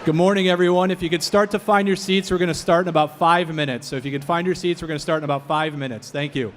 Good morning, everyone. If you could start to find your seats, we're going to start in about 5 minutes. So if you can find your seats, we're going to start in about 5 minutes. Thank you.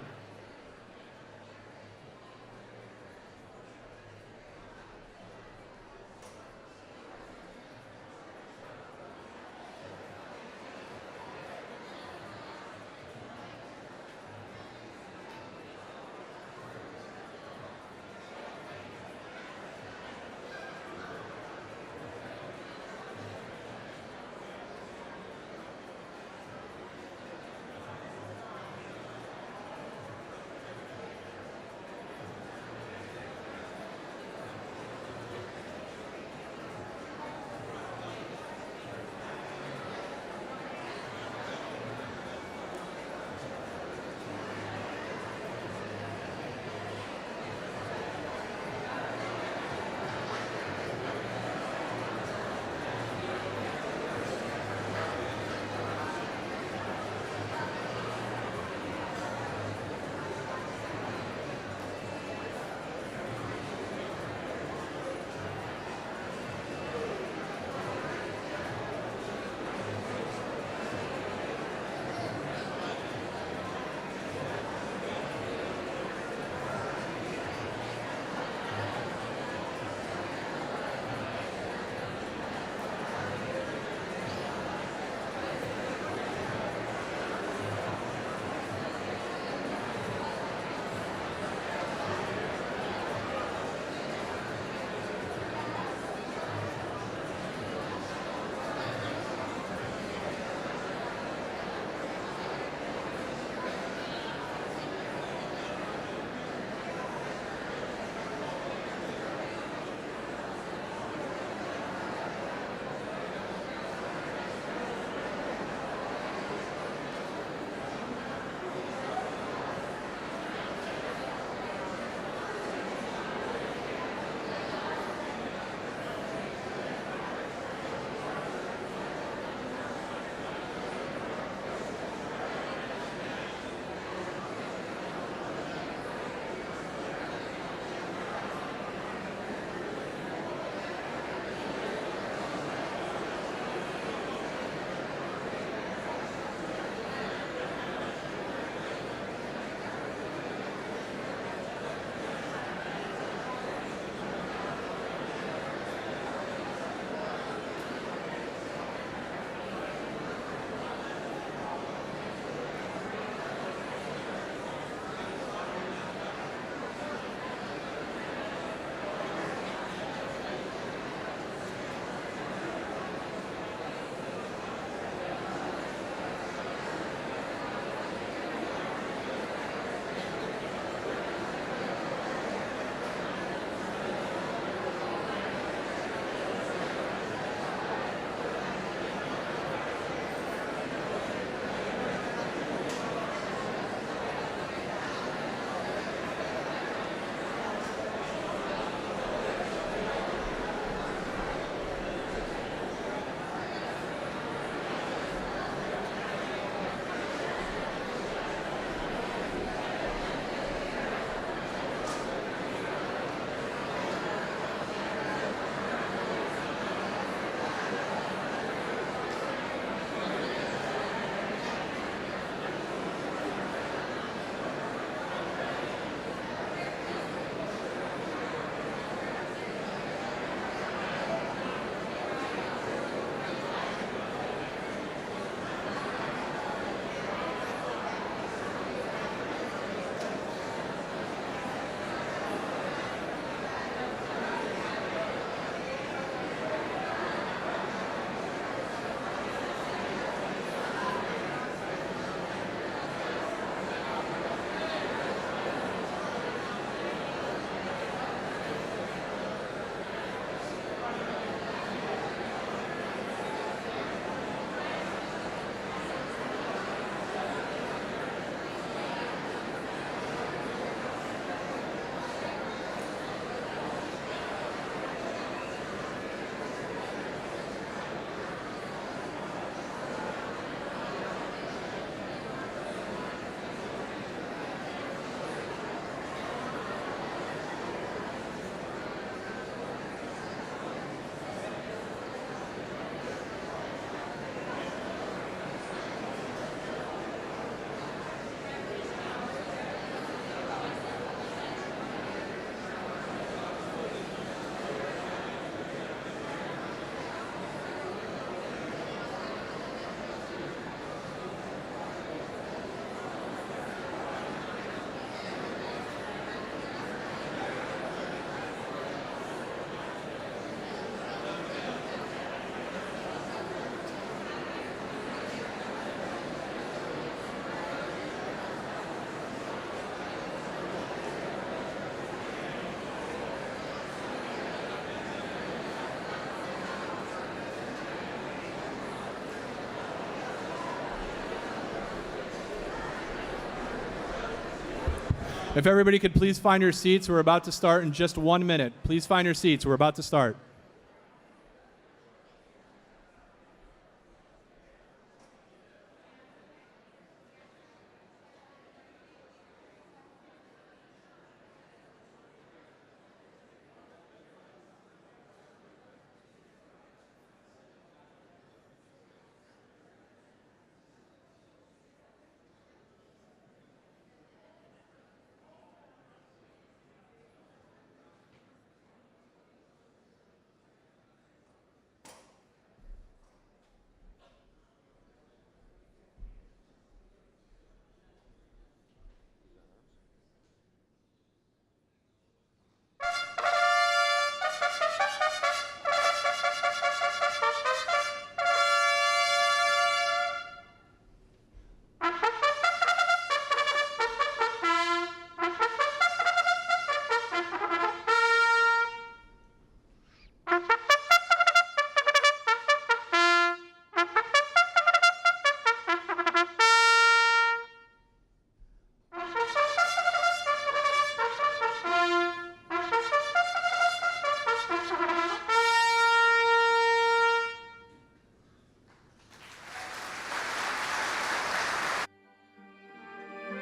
If everybody could please find your seats, we're about to start in just 1 minute. Please find your seats. We're about to start.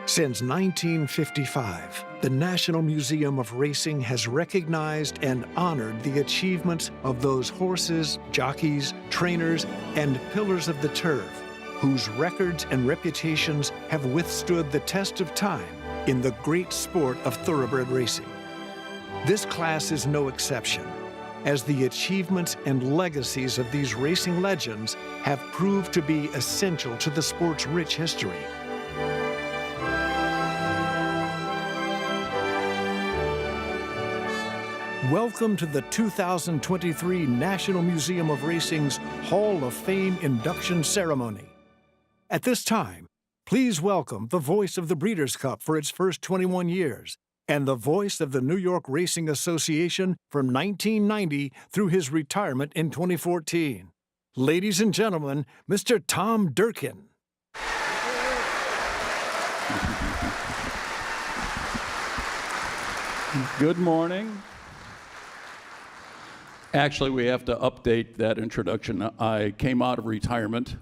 Since 1955, the National Museum of Racing has recognized and honored the achievements of those horses, jockeys, trainers, and pillars of the turf, whose records and reputations have withstood the test of time in the great sport of thoroughbred racing. This class is no exception, as the achievements and legacies of these racing legends have proved to be essential to the sport's rich history. Welcome to the 2023 National Museum of Racing's Hall of Fame induction ceremony. At this time, please welcome the voice of the Breeders' Cup for its first 21 years and the voice of the New York Racing Association from 1990 through his retirement in 2014. Ladies and gentlemen, Mr. Tom Durkin. Good morning. Actually, we have to update that introduction. I came out of retirement,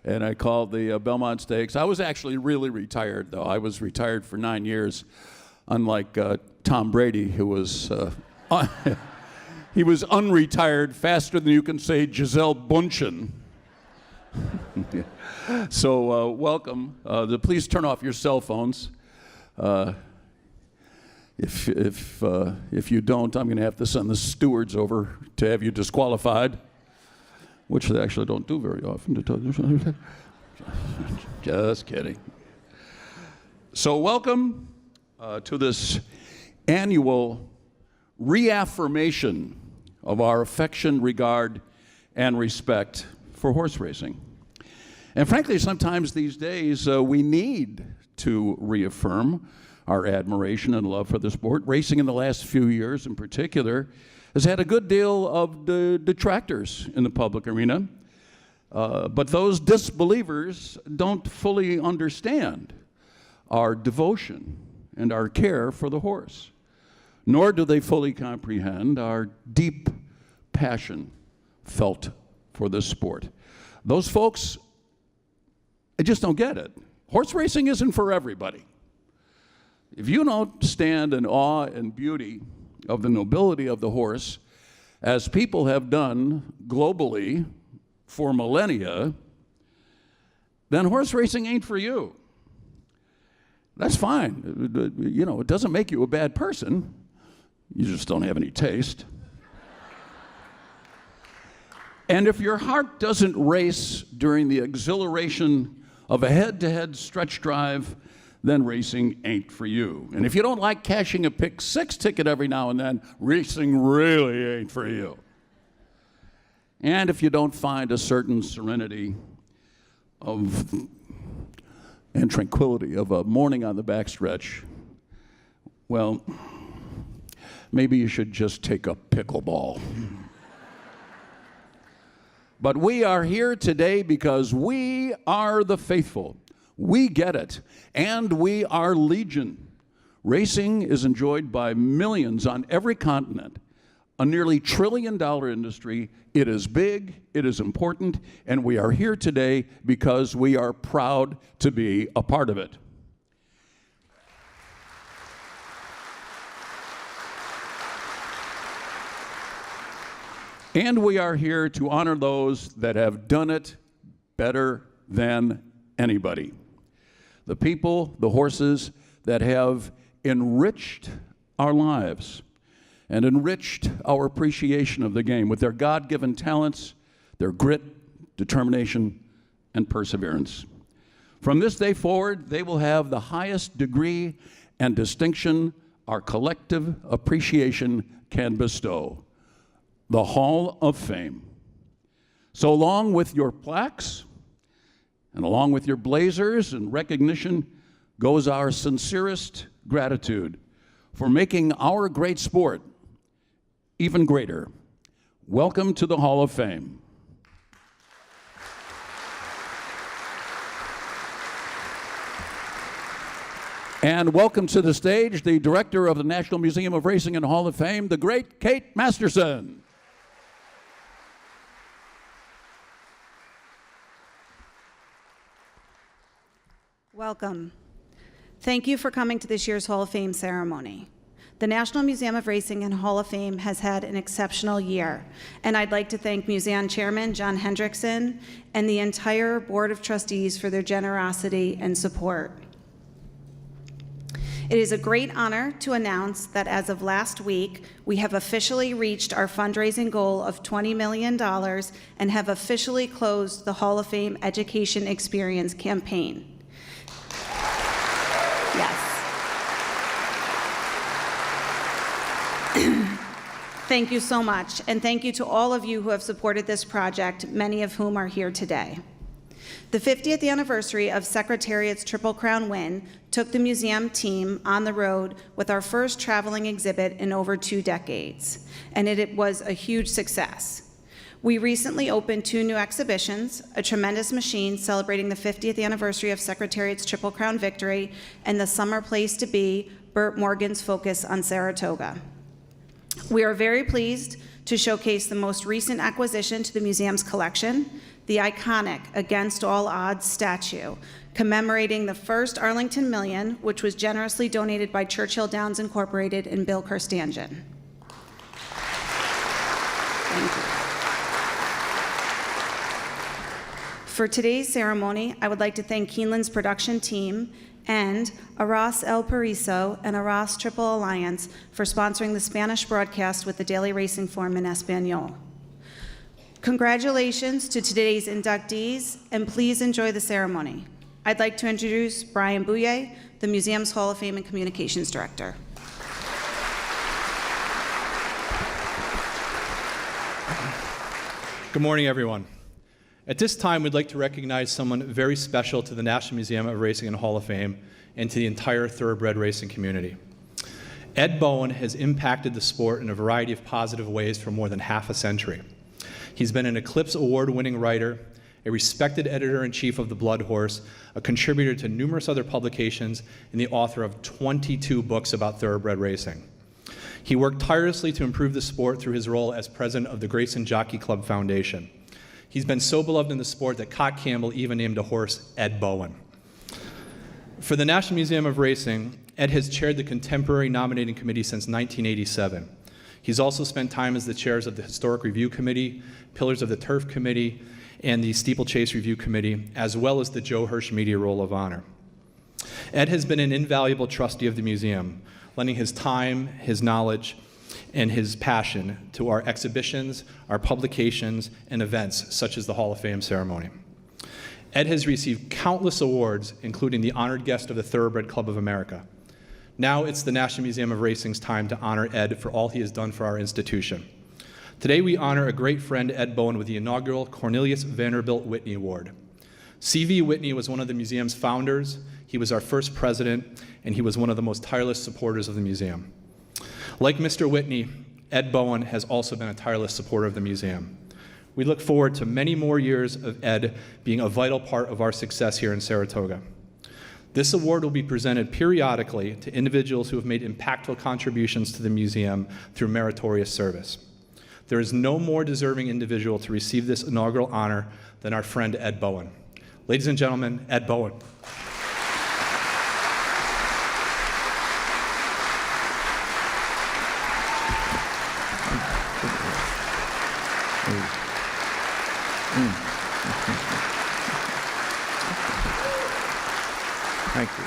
and I called the Belmont Stakes. I was actually really retired, though. I was retired for 9 years, unlike Tom Brady, who was he was unretired faster than you can say Gisele Bündchen. So welcome. Please turn off your cell phones. If you don't, I'm going to have to send the stewards over to have you disqualified, which they actually don't do very often, to tell you the truth. Just kidding. So welcome to this annual reaffirmation of our affection, regard, and respect for horse racing. And frankly, sometimes these days we need to reaffirm our admiration and love for the sport. Racing in the last few years in particular has had a good deal of detractors in the public arena, but those disbelievers don't fully understand our devotion and our care for the horse, nor do they fully comprehend our deep passion felt for this sport. Those folks, they just don't get it. Horse racing isn't for everybody. If you don't stand in awe and beauty of the nobility of the horse, as people have done globally for millennia, then horse racing ain't for you. That's fine. You know, it doesn't make you a bad person. You just don't have any taste. And if your heart doesn't race during the exhilaration of a head-to-head stretch drive, then racing ain't for you. And if you don't like cashing a pick six ticket every now and then, racing really ain't for you. And if you don't find a certain serenity and tranquility of a morning on the backstretch, well, maybe you should just take up pickleball. But we are here today because we are the faithful. We get it, and we are legion, Racing is enjoyed by millions on every continent, a nearly $1 trillion industry. It is big, it is important, and we are here today because we are proud to be a part of it. And we are here to honor those that have done it better than anybody. The people, the horses that have enriched our lives and enriched our appreciation of the game with their God-given talents, their grit, determination, and perseverance. From this day forward, they will have the highest degree and distinction our collective appreciation can bestow, the Hall of Fame. So along with your plaques, and along with your blazers and recognition, goes our sincerest gratitude for making our great sport even greater. Welcome to the Hall of Fame. And welcome to the stage the director of the National Museum of Racing and Hall of Fame, the great Kate Masterson. Welcome. Thank you for coming to this year's Hall of Fame ceremony. The National Museum of Racing and Hall of Fame has had an exceptional year, and I'd like to thank Museum Chairman John Hendrickson and the entire Board of Trustees for their generosity and support. It is a great honor to announce that as of last week, we have officially reached our fundraising goal of $20 million and have officially closed the Hall of Fame Education Experience campaign. Yes. Thank you so much, and thank you to all of you who have supported this project, many of whom are here today. The 50th anniversary of Secretariat's Triple Crown win took the museum team on the road with our first traveling exhibit in over 2 decades, and it was a huge success. We recently opened 2 new exhibitions, a tremendous machine celebrating the 50th anniversary of Secretariat's Triple Crown victory, and the summer place to be, Burt Morgan's focus on Saratoga. We are very pleased to showcase the most recent acquisition to the museum's collection, the iconic Against All Odds statue, commemorating the first Arlington Million, which was generously donated by Churchill Downs Incorporated and Bill Kerstangen. Thank you. For today's ceremony, I would like to thank Keeneland's production team and Arras El Pariso and Arras Triple Alliance for sponsoring the Spanish broadcast with the Daily Racing Form in Espanol. Congratulations to today's inductees, and please enjoy the ceremony. I'd like to introduce Brian Bouye, the museum's Hall of Fame and Communications Director. Good morning, everyone. At this time, we'd like to recognize someone very special to the National Museum of Racing and Hall of Fame and to the entire thoroughbred racing community. Ed Bowen has impacted the sport in a variety of positive ways for more than half a century. He's been an Eclipse Award-winning writer, a respected editor-in-chief of The Blood Horse, a contributor to numerous other publications, and the author of 22 books about thoroughbred racing. He worked tirelessly to improve the sport through his role as president of the Grayson Jockey Club Foundation. He's been so beloved in the sport that Cott Campbell even named a horse Ed Bowen. For the National Museum of Racing, Ed has chaired the Contemporary Nominating Committee since 1987. He's also spent time as the chairs of the Historic Review Committee, Pillars of the Turf Committee, and the Steeplechase Review Committee, as well as the Joe Hirsch Media Roll of Honor. Ed has been an invaluable trustee of the museum, lending his time, his knowledge, and his passion to our exhibitions, our publications, and events such as the Hall of Fame ceremony. Ed has received countless awards, including the Honored Guest of the Thoroughbred Club of America. Now it's the National Museum of Racing's time to honor Ed for all he has done for our institution. Today we honor a great friend, Ed Bowen, with the inaugural Cornelius Vanderbilt Whitney Award. C.V. Whitney was one of the museum's founders, he was our first president, and he was one of the most tireless supporters of the museum. Like Mr. Whitney, Ed Bowen has also been a tireless supporter of the museum. We look forward to many more years of Ed being a vital part of our success here in Saratoga. This award will be presented periodically to individuals who have made impactful contributions to the museum through meritorious service. There is no more deserving individual to receive this inaugural honor than our friend Ed Bowen. Ladies and gentlemen, Ed Bowen. Thank you.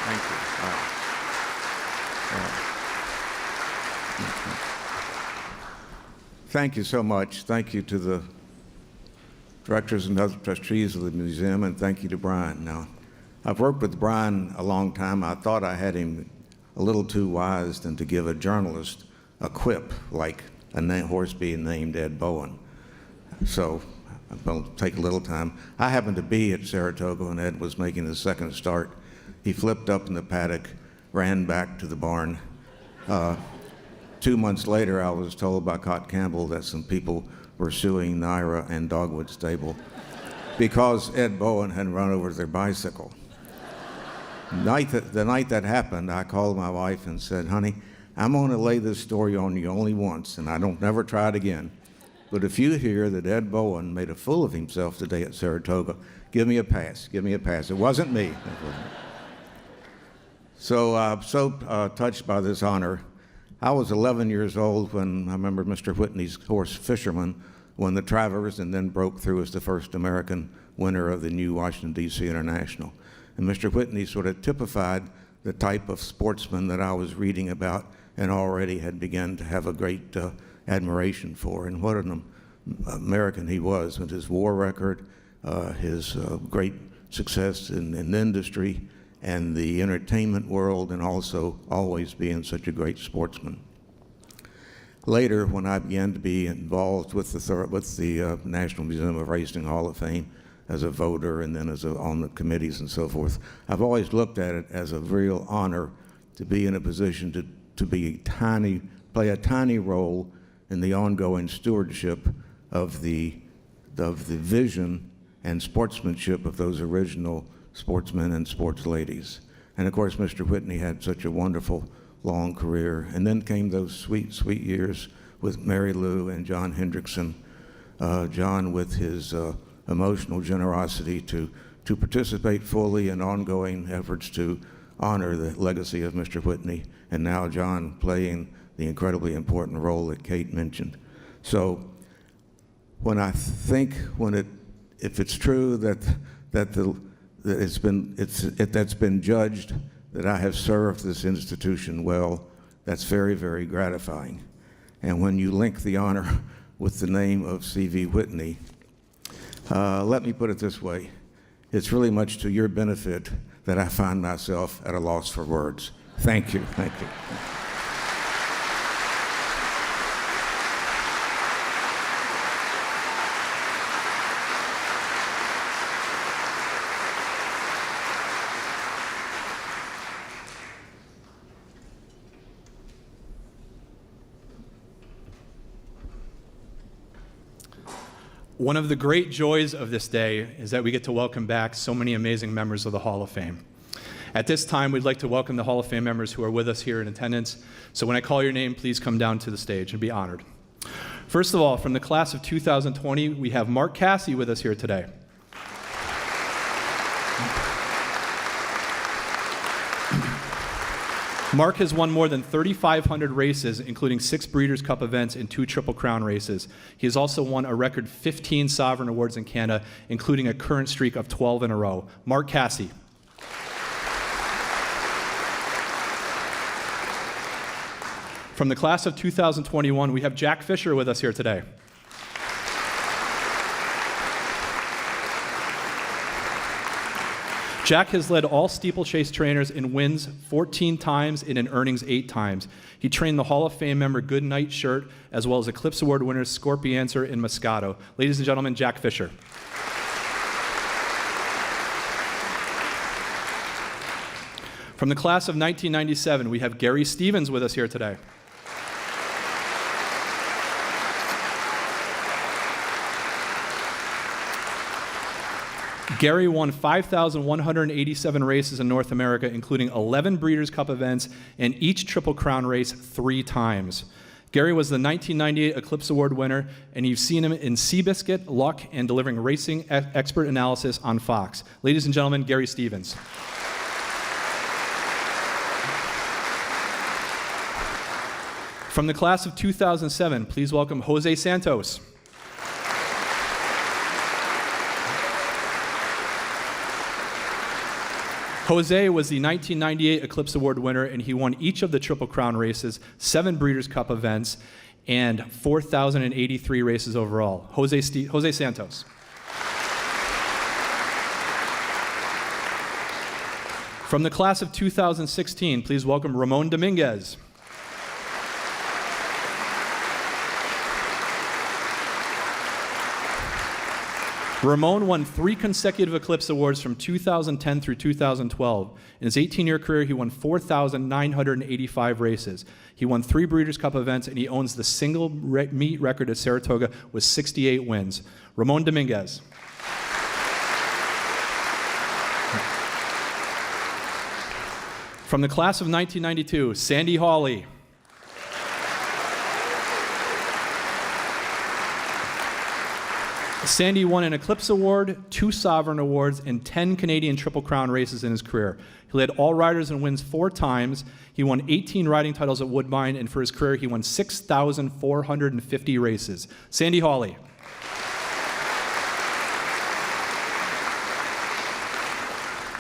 Thank you. Thank you so much. Thank you to the directors and other trustees of the museum, and thank you to Brian. Now, I've worked with Brian a long time. I thought I had him a little too wise than to give a journalist a quip like a horse being named Ed Bowen. So I'll take a little time. I happened to be at Saratoga when Ed was making his second start. He flipped up in the paddock, ran back to the barn. 2 months later, I was told by Cott Campbell that some people were suing Naira and Dogwood Stable because Ed Bowen had run over their bicycle. The night that happened, I called my wife and said, honey, I'm going to lay this story on you only once, and I don't never try it again. But if you hear that Ed Bowen made a fool of himself today at Saratoga, give me a pass. Give me a pass. It wasn't me. So I'm so touched by this honor. I was 11 years old when I remember Mr. Whitney's horse Fisherman won the Travers and then broke through as the first American winner of the new Washington, D.C. International. And Mr. Whitney sort of typified the type of sportsman that I was reading about and already had begun to have a great admiration for. And what an American he was with his war record, his great success in the industry and the entertainment world, and also always being such a great sportsman. Later, when I began to be involved with the National Museum of Racing Hall of Fame as a voter and then on the committees and so forth, I've always looked at it as a real honor to be in a position to play a tiny role in the ongoing stewardship of the vision and sportsmanship of those original sportsmen and sports ladies. And of course, Mr. Whitney had such a wonderful long career. And then came those sweet, sweet years with Mary Lou and John Hendrickson. John with his emotional generosity to participate fully in ongoing efforts to honor the legacy of Mr. Whitney, and now John playing the incredibly important role that Kate mentioned. So when I think, if it's true that's been judged that I have served this institution well, that's very, very gratifying. And when you link the honor with the name of C.V. Whitney, let me put it this way. It's really much to your benefit that I find myself at a loss for words. Thank you. Thank you. One of the great joys of this day is that we get to welcome back so many amazing members of the Hall of Fame. At this time, we'd like to welcome the Hall of Fame members who are with us here in attendance. So when I call your name, please come down to the stage and be honored. First of all, from the class of 2020, we have Mark Cassey with us here today. Mark has won more than 3,500 races, including 6 Breeders' Cup events and 2 Triple Crown races. He has also won a record 15 Sovereign Awards in Canada, including a current streak of 12 in a row. Mark Cassey. From the class of 2021, we have Jack Fisher with us here today. Jack has led all steeplechase trainers in wins 14 times and in earnings 8 times. He trained the Hall of Fame member Goodnight Shirt, as well as Eclipse Award winners Scorpiancer and Moscato. Ladies and gentlemen, Jack Fisher. From the class of 1997, we have Gary Stevens with us here today. Gary won 5,187 races in North America, including 11 Breeders' Cup events and each Triple Crown race 3 times. Gary was the 1998 Eclipse Award winner, and you've seen him in Seabiscuit, Luck, and delivering racing expert analysis on Fox. Ladies and gentlemen, Gary Stevens. From the class of 2007, please welcome Jose Santos. Jose was the 1998 Eclipse Award winner, and he won each of the Triple Crown races, 7 Breeders' Cup events, and 4,083 races overall. Jose Santos. From the class of 2016, please welcome Ramon Dominguez. Ramon won 3 consecutive Eclipse Awards from 2010 through 2012. In his 18-year career, he won 4,985 races. He won 3 Breeders' Cup events, and he owns the single meet record at Saratoga with 68 wins. Ramon Dominguez. From the class of 1992, Sandy Hawley. Sandy won an Eclipse Award, 2 Sovereign Awards, and 10 Canadian Triple Crown races in his career. He led all riders and wins 4 times. He won 18 riding titles at Woodbine, and for his career, he won 6,450 races. Sandy Hawley.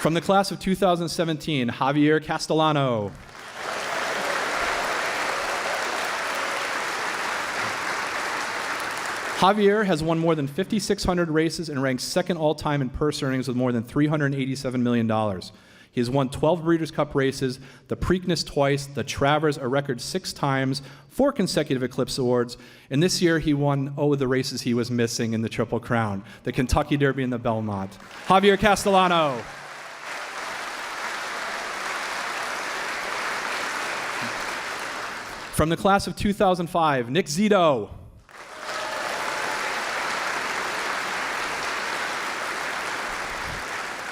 From the class of 2017, Javier Castellano. Javier has won more than 5,600 races and ranks second all-time in purse earnings with more than $387 million. He has won 12 Breeders' Cup races, the Preakness twice, the Travers a record 6 times, 4 consecutive Eclipse Awards, and this year he won, the races he was missing in the Triple Crown, the Kentucky Derby and the Belmont. Javier Castellano. From the class of 2005, Nick Zito.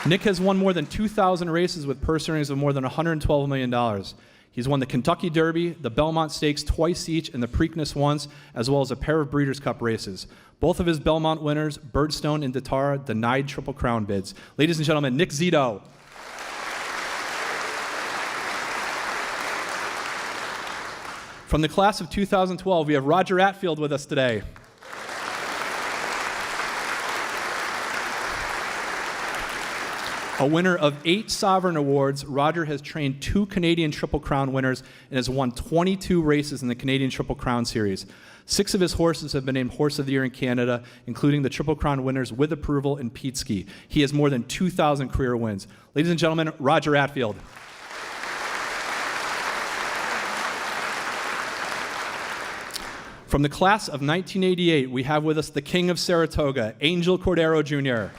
Nick has won more than 2,000 races with purse earnings of more than $112 million. He's won the Kentucky Derby, the Belmont Stakes twice each, and the Preakness once, as well as a pair of Breeders' Cup races. Both of his Belmont winners, Birdstone and Datara, denied Triple Crown bids. Ladies and gentlemen, Nick Zito. From the class of 2012, we have Roger Atfield with us today. A winner of 8 Sovereign Awards, Roger has trained 2 Canadian Triple Crown winners and has won 22 races in the Canadian Triple Crown Series. 6 of his horses have been named Horse of the Year in Canada, including the Triple Crown winners With Approval and Peatski. He has more than 2,000 career wins. Ladies and gentlemen, Roger Atfield. From the class of 1988, we have with us the King of Saratoga, Angel Cordero Jr.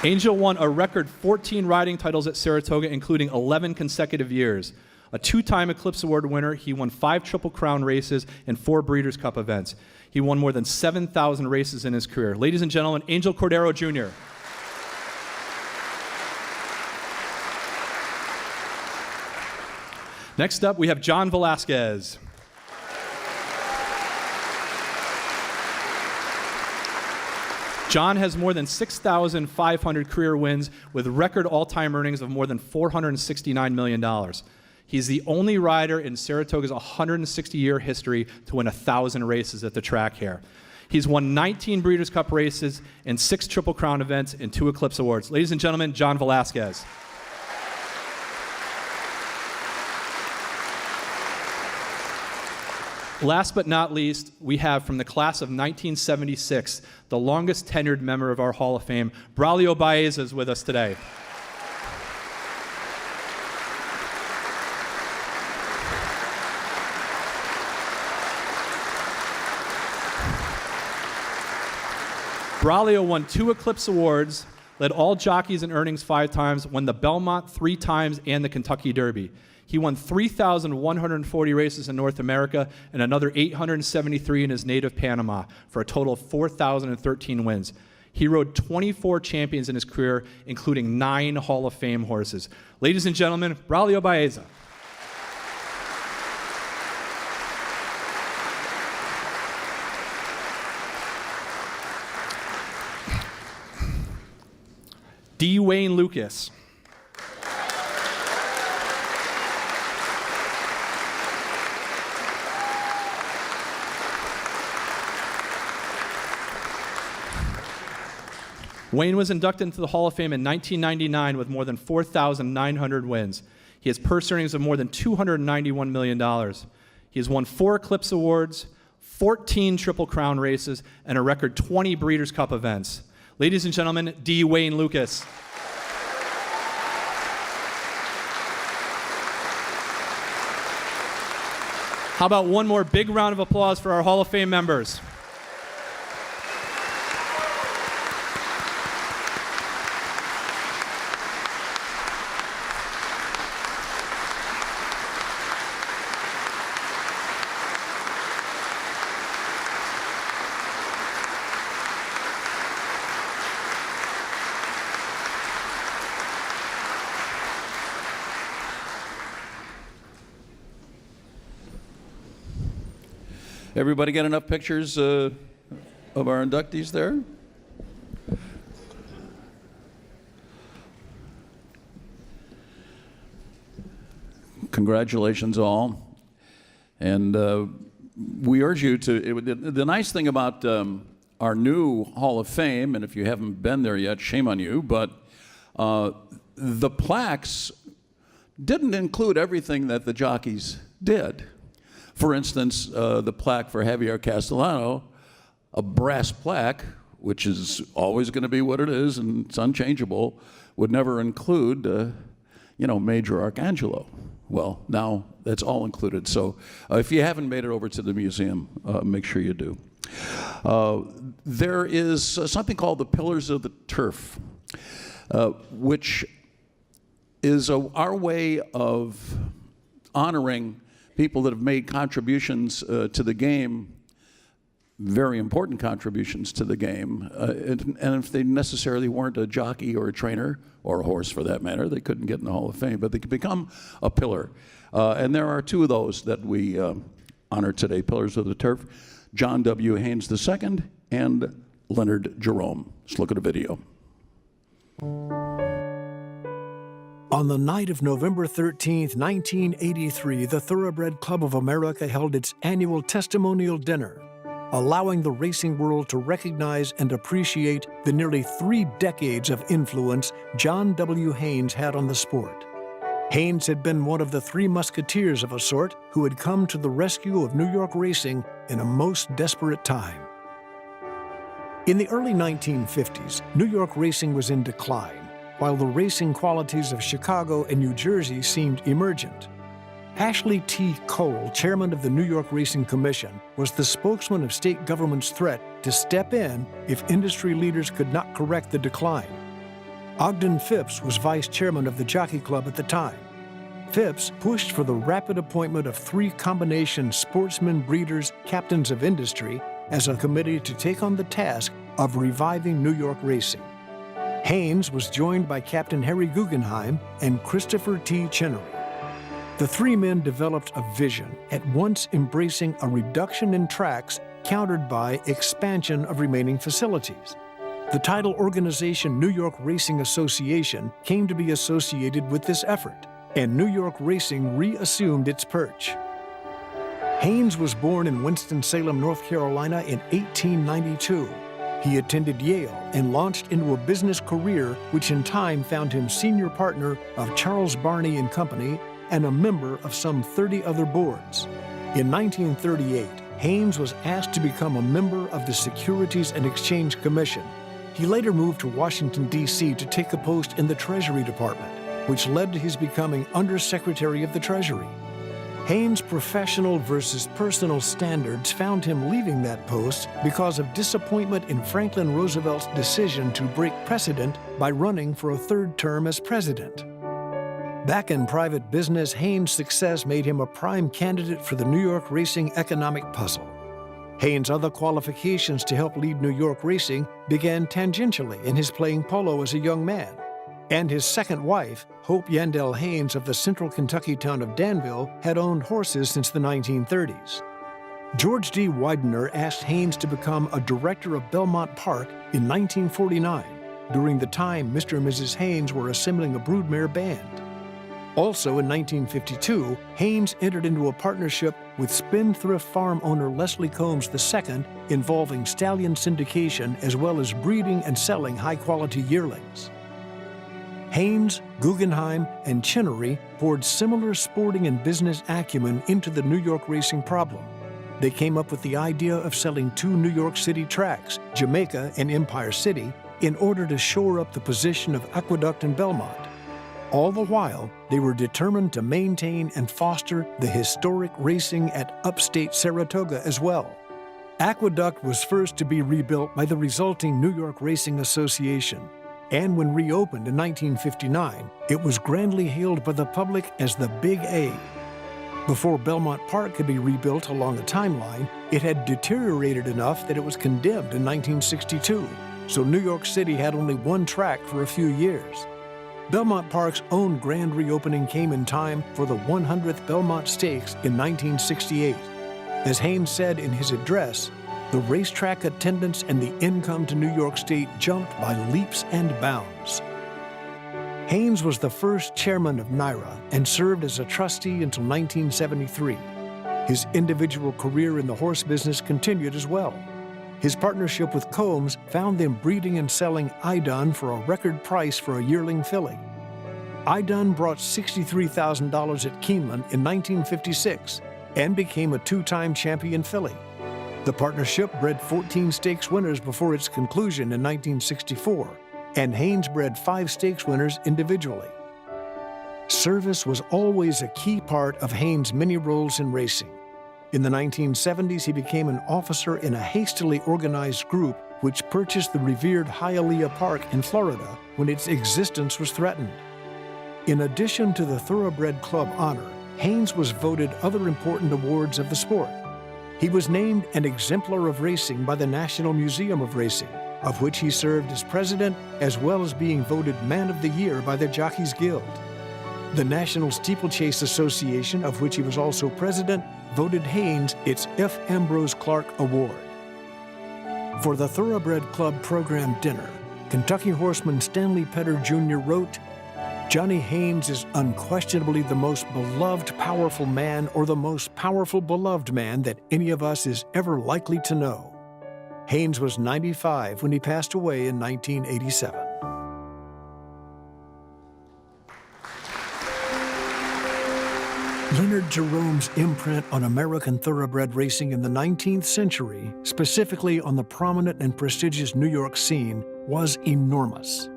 Angel won a record 14 riding titles at Saratoga, including 11 consecutive years. A 2-time Eclipse Award winner, he won 5 Triple Crown races and 4 Breeders' Cup events. He won more than 7,000 races in his career. Ladies and gentlemen, Angel Cordero Jr. Next up, we have John Velasquez. John has more than 6,500 career wins with record all-time earnings of more than $469 million. He's the only rider in Saratoga's 160-year history to win 1,000 races at the track here. He's won 19 Breeders' Cup races and 6 Triple Crown events and 2 Eclipse Awards. Ladies and gentlemen, John Velasquez. Last but not least, we have from the class of 1976, the longest tenured member of our Hall of Fame, Braulio Baeza is with us today. Braulio won 2 Eclipse Awards, led all jockeys in earnings 5 times, won the Belmont 3 times, and the Kentucky Derby. He won 3,140 races in North America and another 873 in his native Panama for a total of 4,013 wins. He rode 24 champions in his career, including 9 Hall of Fame horses. Ladies and gentlemen, Braulio Baeza. D. Wayne Lucas. Wayne was inducted into the Hall of Fame in 1999 with more than 4,900 wins. He has purse earnings of more than $291 million. He has won 4 Eclipse Awards, 14 Triple Crown races, and a record 20 Breeders' Cup events. Ladies and gentlemen, D. Wayne Lucas. How about one more big round of applause for our Hall of Fame members? Everybody get enough pictures of our inductees there? Congratulations all. And we urge you to, the nice thing about our new Hall of Fame, and if you haven't been there yet, shame on you, but the plaques didn't include everything that the jockeys did. For instance, the plaque for Javier Castellano, a brass plaque, which is always going to be what it is and it's unchangeable, would never include, Major Arcangelo. Well, now that's all included. So if you haven't made it over to the museum, make sure you do. There is something called the Pillars of the Turf, which is our way of honoring people that have made contributions to the game, very important contributions to the game. And if they necessarily weren't a jockey or a trainer, or a horse for that matter, they couldn't get in the Hall of Fame, but they could become a pillar. And there are 2 of those that we honor today, Pillars of the Turf, John W. Haynes II and Leonard Jerome. Let's look at a video. On the night of November 13, 1983, the Thoroughbred Club of America held its annual testimonial dinner, allowing the racing world to recognize and appreciate the nearly 3 decades of influence John W. Haynes had on the sport. Haynes had been one of the 3 musketeers of a sort who had come to the rescue of New York racing in a most desperate time. In the early 1950s, New York racing was in decline, while the racing qualities of Chicago and New Jersey seemed emergent. Ashley T. Cole, chairman of the New York Racing Commission, was the spokesman of state government's threat to step in if industry leaders could not correct the decline. Ogden Phipps was vice chairman of the Jockey Club at the time. Phipps pushed for the rapid appointment of 3 combination sportsmen, breeders, captains of industry as a committee to take on the task of reviving New York racing. Haynes was joined by Captain Harry Guggenheim and Christopher T. Chinnery. The 3 men developed a vision, at once embracing a reduction in tracks countered by expansion of remaining facilities. The title organization New York Racing Association came to be associated with this effort, and New York racing reassumed its perch. Haynes was born in Winston-Salem, North Carolina in 1892. He attended Yale and launched into a business career which in time found him senior partner of Charles Barney and Company and a member of some 30 other boards. In 1938, Haynes was asked to become a member of the Securities and Exchange Commission. He later moved to Washington, D.C. to take a post in the Treasury Department, which led to his becoming Undersecretary of the Treasury. Haynes' professional versus personal standards found him leaving that post because of disappointment in Franklin Roosevelt's decision to break precedent by running for a 3rd term as president. Back in private business, Haynes' success made him a prime candidate for the New York racing economic puzzle. Haynes' other qualifications to help lead New York racing began tangentially in his playing polo as a young man. And his second wife, Hope Yandell Haynes of the central Kentucky town of Danville, had owned horses since the 1930s. George D. Widener asked Haynes to become a director of Belmont Park in 1949, during the time Mr. and Mrs. Haynes were assembling a broodmare band. Also in 1952, Haynes entered into a partnership with spendthrift farm owner Leslie Combs II involving stallion syndication as well as breeding and selling high-quality yearlings. Haynes, Guggenheim, and Chinnery poured similar sporting and business acumen into the New York racing problem. They came up with the idea of selling two New York City tracks, Jamaica and Empire City, in order to shore up the position of Aqueduct and Belmont. All the while, they were determined to maintain and foster the historic racing at upstate Saratoga as well. Aqueduct was first to be rebuilt by the resulting New York Racing Association, and when reopened in 1959, it was grandly hailed by the public as the Big A. Before Belmont Park could be rebuilt along a timeline, it had deteriorated enough that it was condemned in 1962, so New York City had only one track for a few years. Belmont Park's own grand reopening came in time for the 100th Belmont Stakes in 1968. As Haynes said in his address, the racetrack attendance and the income to New York State jumped by leaps and bounds. Haynes was the first chairman of NYRA and served as a trustee until 1973. His individual career in the horse business continued as well. His partnership with Combs found them breeding and selling Idun for a record price for a yearling filly. Idun brought $63,000 at Keeneland in 1956 and became a two-time champion filly. The partnership bred 14 stakes winners before its conclusion in 1964, and Haynes bred 5 stakes winners individually. Service was always a key part of Haynes' many roles in racing. In the 1970s, he became an officer in a hastily organized group which purchased the revered Hialeah Park in Florida when its existence was threatened. In addition to the Thoroughbred Club honor, Haynes was voted other important awards of the sport. He was named an Exemplar of Racing by the National Museum of Racing, of which he served as president, as well as being voted Man of the Year by the Jockeys Guild. The National Steeplechase Association, of which he was also president, voted Haynes its F. Ambrose Clark Award. For the Thoroughbred Club program dinner, Kentucky horseman Stanley Petter Jr. wrote, "Johnny Haynes is unquestionably the most beloved, powerful man or the most powerful, beloved man that any of us is ever likely to know." Haynes was 95 when he passed away in 1987. Leonard Jerome's imprint on American thoroughbred racing in the 19th century, specifically on the prominent and prestigious New York scene, was enormous.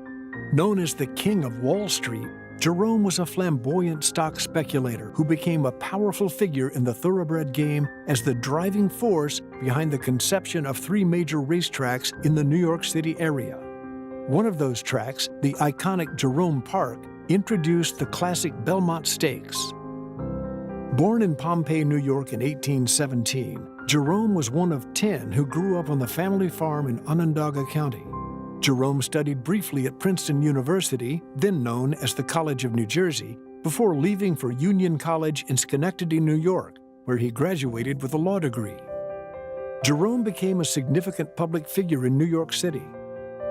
Known as the King of Wall Street, Jerome was a flamboyant stock speculator who became a powerful figure in the thoroughbred game as the driving force behind the conception of 3 major racetracks in the New York City area. One of those tracks, the iconic Jerome Park, introduced the classic Belmont Stakes. Born in Pompey, New York in 1817, Jerome was one of 10 who grew up on the family farm in Onondaga County. Jerome studied briefly at Princeton University, then known as the College of New Jersey, before leaving for Union College in Schenectady, New York, where he graduated with a law degree. Jerome became a significant public figure in New York City.